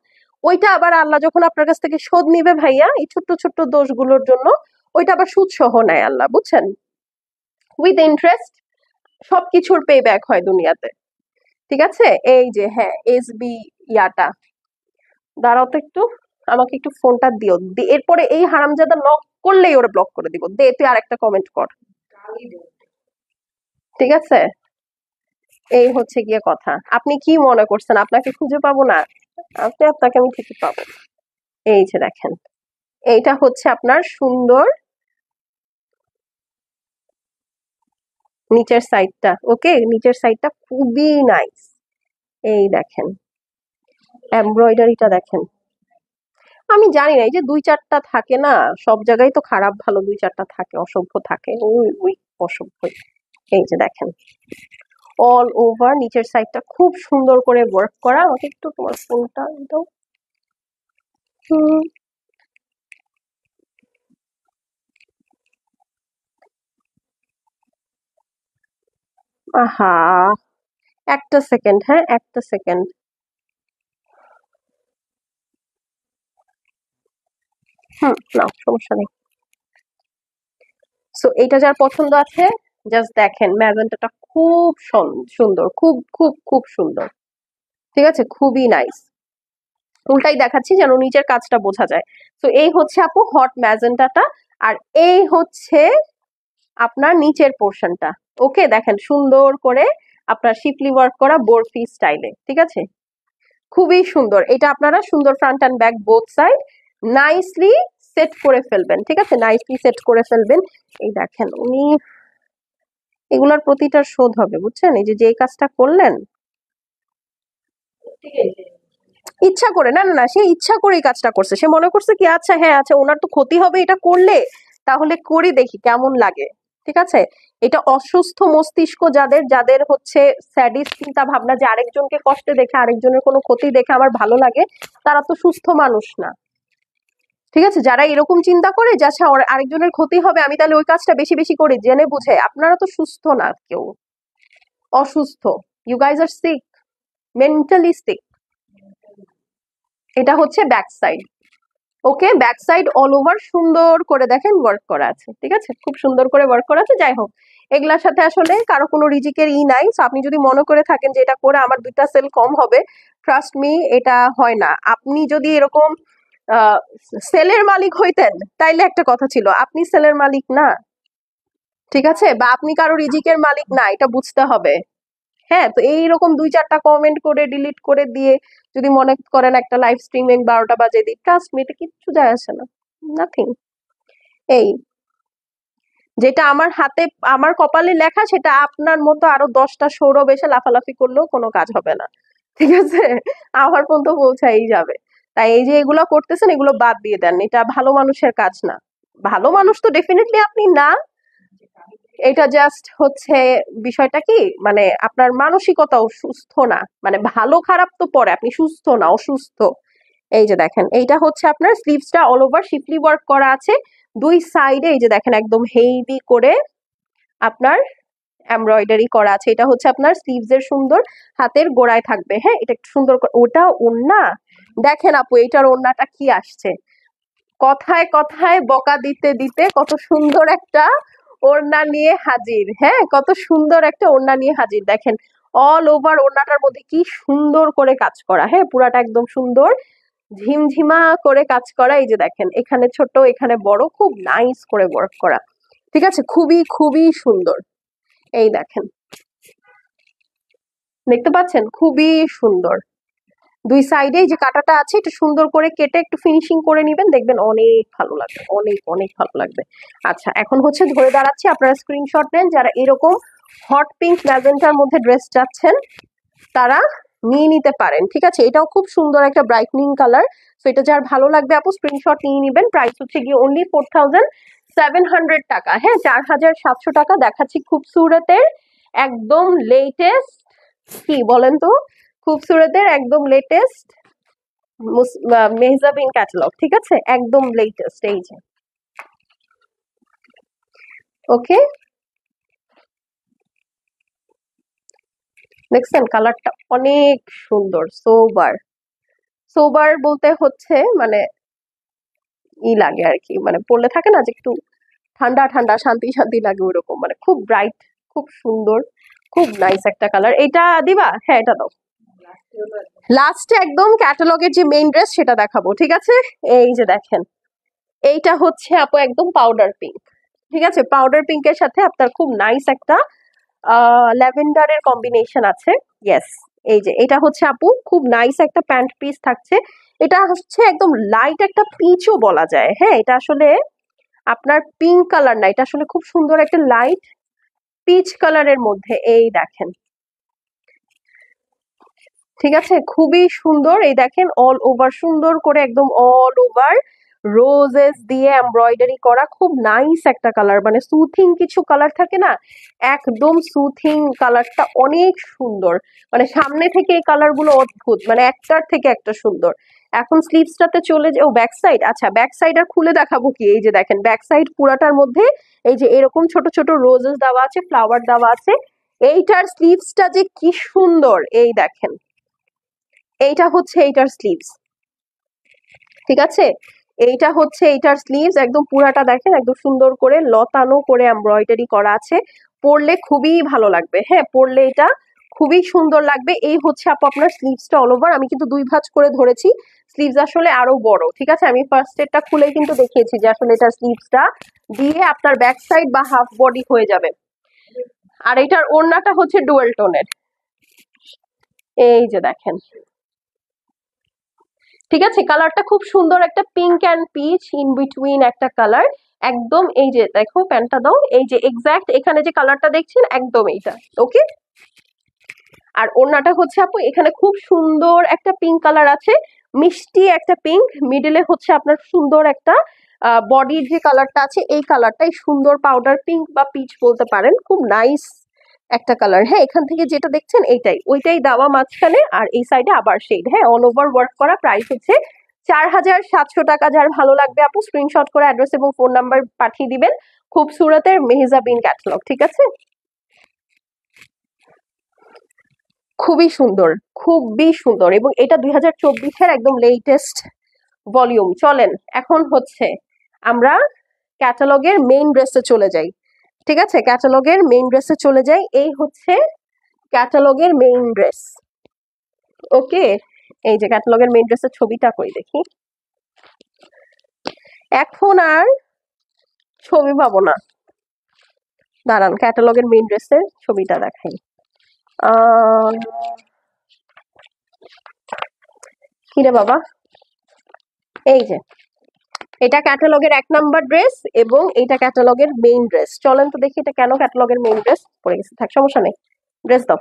ওইটা আবার আল্লাহ যখন আপনার কাছ থেকে শোধ নিবে ভাইয়া, এই ছোট্ট ছোট্ট দোষগুলোর জন্য, ওইটা আবার সুদ সহ নেয় আল্লাহ, বুঝছেন? উইথ ইন্টারেস্ট সবকিছুর পে ব্যাক হয় দুনিয়াতে, ঠিক আছে? এই যে হ্যাঁ এসবি ইয়াটা, দাঁড়াও তো একটু, আমাকে একটু ফোনটা দিও, এরপরে এই হারামজাদা নক করলেই ওরা ব্লক করে দিব। দে তুই আর একটা কমেন্ট কর, ঠিক আছে? এই হচ্ছে গিয়ে কথা। আপনি কি মনে করছেন আপনাকে খুঁজে পাবো না? আপনাকে আমি ঠিকই পাবো। এই যে দেখেন, এইটা হচ্ছে আপনার সুন্দর নিচের সাইডটা, ওকে? নিচের সাইডটা খুবই নাইস। এই দেখেন এমব্রয়ডারিটা দেখেন, আমি জানি না, এই যে দুই চারটা থাকে না, সব জায়গায় তো খারাপ ভালো দুই চারটা থাকে, অসভ্য থাকে, ওই ওই অসভ্য। এই যে দেখেন অল ওভার নিচের সাইডটা খুব সুন্দর করে ওয়ার্ক করা। আমাকে একটু তোমার ফোনটা দাও। হুম, আহা, একটা সেকেন্ড, হ্যাঁ একটা সেকেন্ড। না সমস্যা নেই। সো এটা যার পছন্দ আছে, জাস্ট দেখেন ম্যাজেন্টাটা খুব সুন্দর, খুব খুব খুব সুন্দর। ঠিক আছে, খুবই নাইস। উল্টাই দেখাচ্ছি যেন নিচের কাজটা বোঝা যায়। তো এই হচ্ছে আপু হট ম্যাজেন্টাটা, আর এই হচ্ছে আপনার নিচের পোর্শনটা। ওকে, দেখেন সুন্দর করে আপনার শিপলি ওয়ার্ক করা বরফি স্টাইলে। ঠিক আছে, খুবই সুন্দর। এটা আপনারা সুন্দর front and back both side nicely set করে ফেলবেন। ঠিক আছে, নাইসলি সেট করে ফেলবেন। এই দেখেন উনি এগুলার প্রতিটার শোধ হবে, বুঝছেন? এই যে যেই কাজটা করলেন ইচ্ছা করে, না না না, সে ইচ্ছা করেই কাজটা করছে। সে মনে করছে কি আচ্ছা হ্যাঁ আচ্ছা ওনার তো ক্ষতি হবে এটা করলে, তাহলে করি দেখি কেমন লাগে। ঠিক আছে, এটা অসুস্থ মস্তিষ্ক যাদের, যাদের হচ্ছে স্যাডিস্ট চিন্তা ভাবনা, যে আরেকজনকে কষ্টে দেখে আরেকজনের কোনো ক্ষতি দেখে আমার ভালো লাগে, তারা তো সুস্থ মানুষ না। ঠিক আছে, যারা এরকম চিন্তা করে যে আচ্ছা আরেকজনের ক্ষতি হবে আমি তাহলে ওই কাজটা বেশি বেশি করি, জেনে বুঝে, আপনারা তো সুস্থ না, কেউ অসুস্থ। You guys are sick, mentally sick. এটা হচ্ছে back side. Okay, back side all over সুন্দর করে দেখেন ওয়ার্ক করা আছে। ঠিক আছে, খুব সুন্দর করে ওয়ার্ক করা আছে। যাই হোক, এগুলার সাথে আসলে কারো কোনো রিজিকের নাই। সো আপনি যদি মনে করে থাকেন যে এটা করে আমার 2টা সেল কম হবে, ট্রাস্ট মি এটা হয় না। আপনি যদি এরকম সেলের মালিক হইতেন তাইলে একটা কথা ছিল, আপনি সেলের মালিক না। ঠিক আছে, বা আপনি কারো রিজিকের মালিক না, এটা বুঝতে হবে। হ্যাঁ, তো এইরকম 2-4টা কমেন্ট করে ডিলিট করে দিয়ে যদি মনে করেন একটা লাইভ স্ট্রিমিং 12টা বাজে দিই, ট্রাস্ট মি এটা কিচ্ছু যায় আসে না, নাথিং। এই যেটা আমার হাতে, আমার কপালে লেখা, সেটা আপনার মতো আরো 10টা সৌরভ এসে লাফালাফি করলেও কোনো কাজ হবে না। ঠিক আছে, আমার পর্যন্ত পৌঁছাই যাবে। তাই এই যে এগুলো করতেছেন এগুলো বাদ দিয়ে দেন, এটা ভালো মানুষের কাজ না। ভালো মানুষ তো ডেফিনেটলি আপনি না। এটা জাস্ট হচ্ছে বিষয়টা কি, মানে আপনার মানসিকতাও সুস্থ না। মানে ভালো খারাপ তো পরে, আপনি সুস্থ না, অসুস্থ। এই যে দেখেন এইটা হচ্ছে আপনার স্লিভসটা অল ওভার শিপলি ওয়ার্ক করা আছে। দুই সাইডে এই যে দেখেন একদম হেভি করে আপনার এমব্রয়ডারি করা আছে। এটা হচ্ছে আপনার স্লিভস এর সুন্দর হাতের গোড়ায় থাকবে। হ্যাঁ, এটা একটু সুন্দর ওটা ওড়না। দেখেন আপু এটার ওড়নাটা কি আসছে, কথায় কথায় বকা দিতে দিতে কত সুন্দর একটা ওড়না নিয়ে হাজির। হ্যাঁ, কত সুন্দর একটা ওড়না নিয়ে হাজির। দেখেন অল ওভার ওড়নাটার মধ্যে কি সুন্দর করে কাজ করা। হ্যাঁ, পুরাটা একদম সুন্দর ঝিমঝিমা করে কাজ করা। এই যে দেখেন এখানে ছোট এখানে বড়, খুব নাইস করে ওয়ার্ক করা। ঠিক আছে, খুবই খুবই সুন্দর। এই দেখেন, দেখতে পাচ্ছেন খুবই সুন্দর। দুই সাইডে যে কাটাটা আছে এটা সুন্দর করে কেটে একটু ফিনিশিং করে নিবেন, দেখবেন অনেক ভালো লাগবে, অনেক অনেক ভালো লাগবে। আচ্ছা, এখন হচ্ছে ধরে দাঁড়াচ্ছি, আপনারা স্ক্রিনশট নেন যারা এরকম হট পিঙ্ক ম্যাজেন্টার মধ্যে ড্রেস চাচ্ছেন, তারা নিয়ে নিতে পারেন। ঠিক আছে, এটাও খুব সুন্দর একটা ব্রাইটনিং কালার। তো এটা যার ভালো লাগবে আপু স্ক্রিনশট নিয়ে নিবেন। প্রাইস হচ্ছে গিয়ে অনলি 4700 টাকা। হ্যাঁ, 4700 টাকা। দেখাচ্ছি খুবসুরতের একদম লেটেস্ট, কি বলেন তো, খুবসুরতের একদম লেটেস্ট মেহজাবিন ক্যাটালগ। ঠিক আছে, একদম লেটেস্ট। এই যে ওকে, দেখছেন কালারটা অনেক সুন্দর, সোবার। সোবার বলতে হচ্ছে মানে ই লাগে আর কি, মানে পড়লে থাকে না যে একটু ঠান্ডা ঠান্ডা শান্তি শান্তি লাগে ওরকম, মানে খুব ব্রাইট, খুব সুন্দর, খুব নাইস একটা কালার। এটা দিবা? হ্যাঁ এটা দাও। লাস্টে একদম ক্যাটালগের যে মেইন ড্রেস সেটা দেখাবো। ঠিক আছে, এই যে দেখেন এইটা হচ্ছে আপু একদম পাউডার পিঙ্ক। ঠিক আছে, পাউডার পিঙ্কের সাথে আপনার খুব নাইস একটা ল্যাভেন্ডারের কম্বিনেশন আছে। ইয়েস, এই যে এটা হচ্ছে আপু খুব নাইস একটা প্যান্ট পিস থাকছে। এটা হচ্ছে একদম লাইট একটা পিচও বলা যায়। হ্যাঁ, এটা আসলে আপনার পিঙ্ক কালার না, এটা আসলে খুব সুন্দর একটা লাইট পিচ কালারের মধ্যে। এই দেখেন, ঠিক আছে, খুবই সুন্দর। এই দেখেন অল ওভার সুন্দর করে একদম অল ওভার রোজেস দিয়ে এমব্রয়ডারি করা, খুব নাইস একটা কালার। মানে সুথিং কিছু কালার থাকে না, একদম সুথিং কালারটা অনেক সুন্দর। মানে সামনে থেকে এই কালার গুলো অদ্ভুত, মানে একটার থেকে একটা সুন্দর। এখন স্লিভসটাতে চলে যে, ও ব্যাক সাইড। আচ্ছা, ব্যাক সাইড আর খুলে দেখাবো কি, এই যে দেখেন ব্যাক সাইড পুরাটার মধ্যে এই যে এরকম ছোট ছোট রোজেস দেওয়া আছে, ফ্লাওয়ার দেওয়া আছে। এইটার স্লিভসটা যে কি সুন্দর, এই দেখেন, এইটা হচ্ছে এইটার স্লিভস, ঠিক আছে? এইটা হচ্ছে এইটার স্লিভস, একদম পুরাটা দেখেন একদম সুন্দর করে লতানো করে এমব্রয়ডারি করা আছে, পরলে খুবই ভালো লাগবে। হ্যাঁ, পরলে এটা খুবই সুন্দর লাগবে। এই হচ্ছে আপু আপনার স্লিভসটা অল ওভার। আমি কিন্তু দুই ভাঁজ করে ধরেছি, স্লিভস আসলে আরো বড়, ঠিক আছে? আমি ফার্স্ট এরটা খুলে কিন্তু দেখিয়েছি যে আসলে এটার স্লিভসটা দিয়ে আপনার ব্যাক সাইড বা হাফ বডি হয়ে যাবে। আর এটার ওড়নাটা হচ্ছে ডুয়েল টোনের, এই যে দেখেন, ঠিক আছে? কালারটা খুব সুন্দর, একটা pink and peach in between একটা কালার, একদম। এই যে দেখো প্যান্টটা দাও, এই যে এক্সাক্ট এখানে যে কালারটা দেখছেন একদম এইটা, ওকে? আর ওড়নাটা হচ্ছে আপু এখানে খুব সুন্দর একটা পিঙ্ক কালার আছে, মিষ্টি একটা পিঙ্ক, মিডলে হচ্ছে আপনার সুন্দর একটা বডির যে কালারটা আছে এই কালারটাই সুন্দর পাউডার পিঙ্ক বা পিচ বলতে পারেন, খুব নাইস একটা কালার। হ্যাঁ, এখান থেকে যেটা দেখছেন এইটাই, ওইটাই দেওয়া মাঝখানে, আর এই সাইডে আবার শেড। হ্যাঁ, অল ওভার ওয়ার্ক করা, প্রাইস হচ্ছে 4700 টাকা। যার ভালো লাগবে আপু স্ক্রিনশট করে অ্যাড্রেস এবং ফোন নাম্বার পাঠিয়ে দিবেন। খুবসুরতের মেহজাবিন ক্যাটালগ, ঠিক আছে? খুবই সুন্দর, খুবই সুন্দর, এবং এটা 2024-এর একদম লেটেস্ট ভলিউম। চলেন এখন হচ্ছে আমরা ক্যাটালগের মেইন ড্রেসে চলে যাই, ঠিক আছে? ক্যাটালগের মেইন ড্রেসে চলে যাই। এই হচ্ছে ক্যাটালগের মেইন ড্রেস, ওকে? এই যে ক্যাটালগের মেইন ড্রেসের ছবিটা কই দেখি, এখন আর ছবি পাবো না, দাঁড়ান ক্যাটালগের মেইন ড্রেসের ছবিটা দেখাই। আহ কিরে বাবা, এই যে এটা ক্যাটালগের 1 নাম্বার ড্রেস এবং এটা ক্যাটালগের মেইন ড্রেস। চলেন তো দেখি এটা কেন ক্যাটালগের মেইন ড্রেস। পড়ে গেছে, থাক সমস্যা নেই, ড্রেস দাও।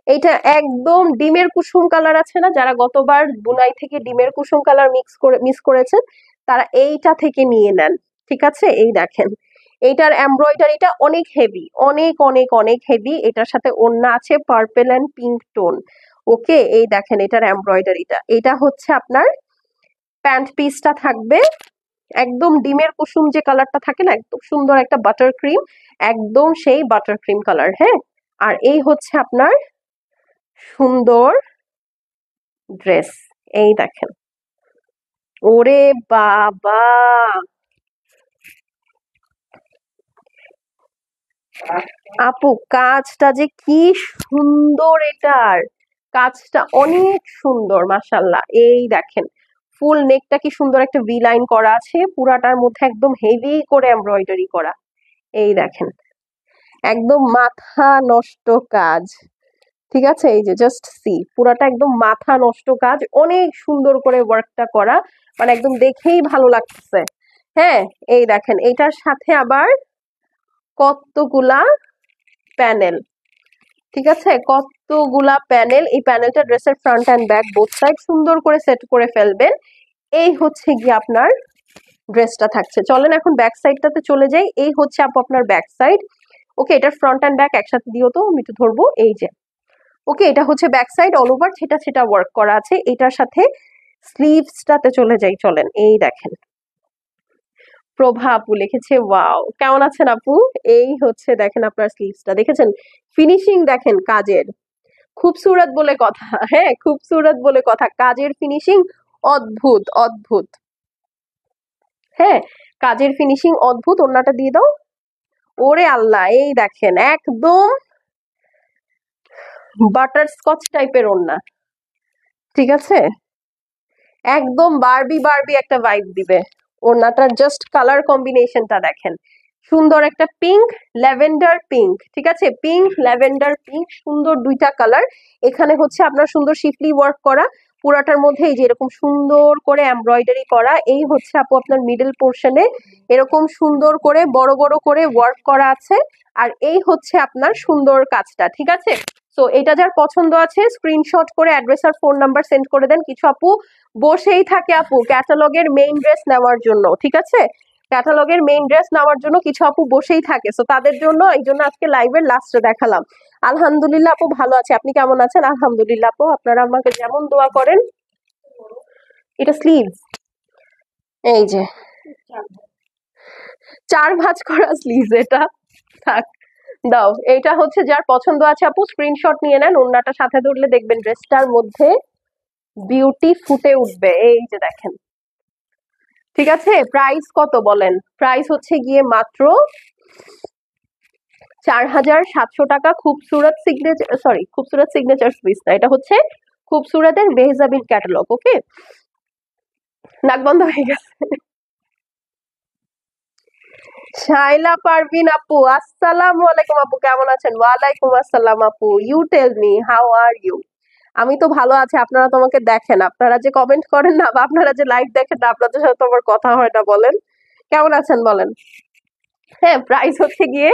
এইটা একদম ডিমের কুসুম কালার আছে না, যারা গতবার বুনাই থেকে ডিমের কুসুম কালার মিস করেছেন তারা এইটা থেকে নিয়ে নেন, ঠিক আছে? এই দেখেন, এইটার এমব্রয়ডারিটা অনেক হেভি, অনেক অনেক অনেক হেভি। এটার সাথে ওড়না আছে পার্পল অ্যান্ড পিঙ্ক টোন, ওকে? এই দেখেন এটার এমব্রয়ডারিটা, এটা হচ্ছে আপনার প্যান্ট পিসটা থাকবে একদম ডিমের কুসুম যে কালারটা থাকে না, একদম সুন্দর একটা বাটার ক্রিম, একদম সেই বাটার ক্রিম কালার। হ্যাঁ, আর এই হচ্ছে আপনার সুন্দর ড্রেস, এই দেখেন। ওরে বাবা, আপু কাজটা যে কি সুন্দর, এটার কাজটা অনেক সুন্দর মাশাল্লাহ। এই দেখেন ফুল নেকটা কি সুন্দর একটা ভি লাইন করা আছে, পুরাটার মধ্যে একদম হেভি করে এমব্রয়ডারি করা। এই দেখেন একদম মাথা নষ্ট কাজ, ঠিক আছে? এই যে জাস্ট সি, পুরাটা একদম মাথা নষ্ট কাজ, অনেক সুন্দর করে ওয়ার্কটা করা, মানে একদম দেখেই ভালো লাগতেছে। হ্যাঁ, এই দেখেন এইটার সাথে আবার কতগুলা প্যানেল, ঠিক আছে? কতগুলা প্যানেল, এই প্যানেলটা ড্রেসের front and back both side সুন্দর করে সেট করে ফেলবেন। এই হচ্ছে গিয়ে আপনার ড্রেসটা থাকছে। চলেন এখন ব্যাক সাইডটাতে চলে যাই। এই হচ্ছে আপু আপনার ব্যাক সাইড, ওকে? এটার ফ্রন্ট অ্যান্ড ব্যাক একসাথে দিও তো, আমি একটু ধরবো। এই যে, ওকে, এটা হচ্ছে ব্যাক সাইড, অল ওভার ছেটা ছেটা ওয়ার্ক করা আছে। এটার সাথে স্লিভসটাতে চলে যাই, চলেন। এই দেখেন প্রভা আপু লিখেছে, ওয়াও, কেমন আছেন আপু? এই হচ্ছে দেখেন আপনার স্লিভসটা, দেখেছেন ফিনিশিং দেখেন কাজের, খুবসুরত বলে কথা। হ্যাঁ, খুবসুরত বলে কথা, কাজের ফিনিশিং অদ্ভুত অদ্ভুত। হ্যাঁ, কাজের ফিনিশিং অদ্ভুত। ওড়নাটা দিয়ে দাও। ওরে আল্লাহ, এই দেখেন একদম বাটার স্কচ টাইপের ওড়না, ঠিক আছে? একদম বারবি বারবি একটা ভাইব দিবে ওড়নাটার। জাস্ট কালার কম্বিনেশনটা দেখেন, সুন্দর একটা পিঙ্ক ল্যাভেন্ডার পিঙ্ক, ঠিক আছে? পিঙ্ক ল্যাভেন্ডার পিঙ্ক, সুন্দর দুইটা কালার। এখানে হচ্ছে আপনার সুন্দর শিফলি ওয়ার্ক করা, পুরাটার মধ্যে এই যে এরকম সুন্দর করে এমব্রয়ডারি করা। এই হচ্ছে আপু আপনার মিডল পোর্শনে এরকম সুন্দর করে বড় বড় করে ওয়ার্ক করা আছে, আর এই হচ্ছে আপনার সুন্দর কাজটা, ঠিক আছে? সো এটা যার পছন্দ আছে স্ক্রিনশট করে অ্যাড্রেস আর ফোন নাম্বার সেন্ড করে দেন। কিছু আপু বসেই থাকে আপু ক্যাটালগের মেইন ড্রেস নেওয়ার জন্য, ঠিক আছে? ক্যাটালগের মেইন ড্রেস নেওয়ার জন্য কিছু আপু বসেই থাকে, সো তাদের জন্য এই জন্য আজকে লাইভের লাস্টে দেখালাম। আলহামদুলিল্লাহ আপু ভালো আছে, আপনি কেমন আছেন? আলহামদুলিল্লাহ আপু, আপনারা আমাকে যেমন দোয়া করেন। এটা স্লিভ, এই যে 4 ভাঁজ করা স্লিভ, এটা থাক দাও, এইটা হচ্ছে যার পছন্দ আছে আপু স্ক্রিনশট নিয়ে নেন, ওড়নাটা সাথে ধরলে দেখবেন ড্রেসটার মধ্যে বিউটি ফুটে উঠবে। এই যে দেখেন, ঠিক আছে। প্রাইস কত বলেন? প্রাইস হচ্ছে গিয়ে মাত্র 4700 টাকা। খুবসুরত সিগনেচার, সরি খুবসুরত সিগনেচার পিস না, এটা হচ্ছে খুবসুরতের মেহজাবিন ক্যাটালগ। ওকে, নাক বন্ধ হয়ে গেছে। শাইলা পারভিন আপু, আসসালামু আলাইকুম আপু, কেমন আছেন? ওয়ালাইকুম আসসালাম আপু, you tell me how are you. আমি তো ভালো আছি, আপনারা তো আমাকে দেখেন, আপনারা যে কমেন্ট করেন না বা আপনারা যে লাইভ দেখেন না, আপনাদের সাথে তো আমার কথা হয় না। বলেন কেমন আছেন বলেন। হ্যাঁ, প্রাইস হচ্ছে গিয়ে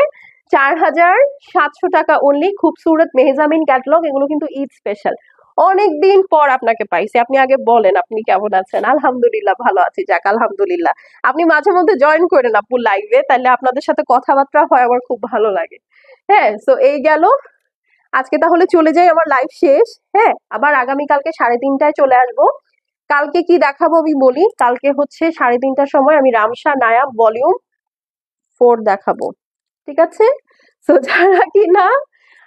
4700 টাকা অনলি। খুবসুরত মেহজামিন ক্যাটালগ, এগুলো কিন্তু ঈদ স্পেশাল। অনেকদিন পর আপনাকে পাইছি, আপনি আগে বলেন আপনি কেমন আছেন? আলহামদুলিল্লাহ ভালো আছি, যাক আলহামদুলিল্লাহ। আপনি মাঝে মধ্যে জয়েন করেন আপু লাইভে, তাহলে আপনাদের সাথে কথাবার্তা হয়, আমার খুব ভালো লাগে। হ্যাঁ, তো এই গেল আজকে, তাহলে চলে যাই, আমার লাইভ শেষ। হ্যাঁ, আবার আগামীকালকে 3:30টায় চলে আসবো। কালকে কি দেখাবো আমি বলি, কালকে হচ্ছে 3:30টার সময় আমি রামসা নায়াব ভলিউম 4 দেখাবো। ঠিক আছে, তো যারা কি না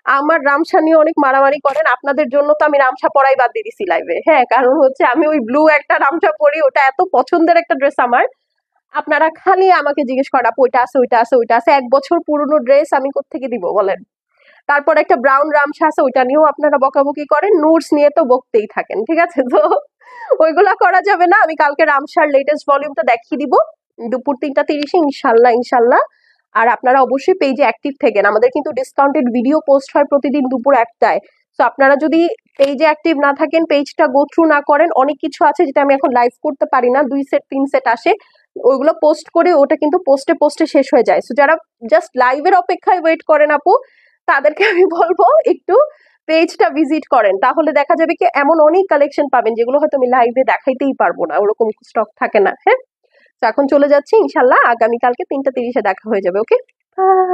আমার রামসা নিয়ে অনেক মারামারি করেন, আপনাদের জন্য তো আমি রামসা পরাই বাদ দিয়ে দিছি লাইভে। হ্যাঁ, কারণ হচ্ছে আমি ওই ব্লু একটা রামসা পরি, ওটা এত পছন্দের একটা ড্রেস আমার। আপনারা খালি আমাকে জিজ্ঞেস করেন আপু ওইটা আছে, ওইটা আছে, ওইটা আছে। 1 বছর পুরনো ড্রেস আমি কোত্থেকে দিব বলেন? তারপর একটা ব্রাউন রামসা আছে, ওইটা নিয়েও আপনারা বকাবকি করেন, নুডস নিয়ে তো বকতেই থাকেন। ঠিক আছে, তো ওইগুলা করা যাবে না। আমি কালকে রামসার লেটেস্ট ভলিউমটা দেখিয়ে দিব দুপুর 3টা 30-এ, ইনশাল্লাহ ইনশাল্লাহ। আর আপনারা অবশ্যই পেজে অ্যাক্টিভ থাকেন, আমাদের কিন্তু ডিসকাউন্টেড ভিডিও পোস্ট হয় প্রতিদিন দুপুর 1টায়। তো আপনারা যদি পেজে অ্যাক্টিভ না থাকেন, পেজটা গো থ্রু না করেন, অনেক কিছু আছে যেটা আমি এখন লাইভ করতে পারি না, 2 সেট 3 সেট আসে, ওইগুলো পোস্ট করে ওটা কিন্তু পোস্টে পোস্টে শেষ হয়ে যায়। তো যারা জাস্ট লাইভের অপেক্ষায় ওয়েট করেন আপু, তাদেরকে আমি বলবো একটু পেজটা ভিজিট করেন, তাহলে দেখা যাবে কি এমন অনেক কালেকশন পাবেন যেগুলো হয়তো আমি লাইভে দেখাইতেই পারবো না, ওরকম স্টক থাকে না। হ্যাঁ, তো এখন চলে যাচ্ছি, ইনশাল্লাহ আগামীকালকে 3টা 30-এ দেখা হয়ে যাবে। ওকে, বাই।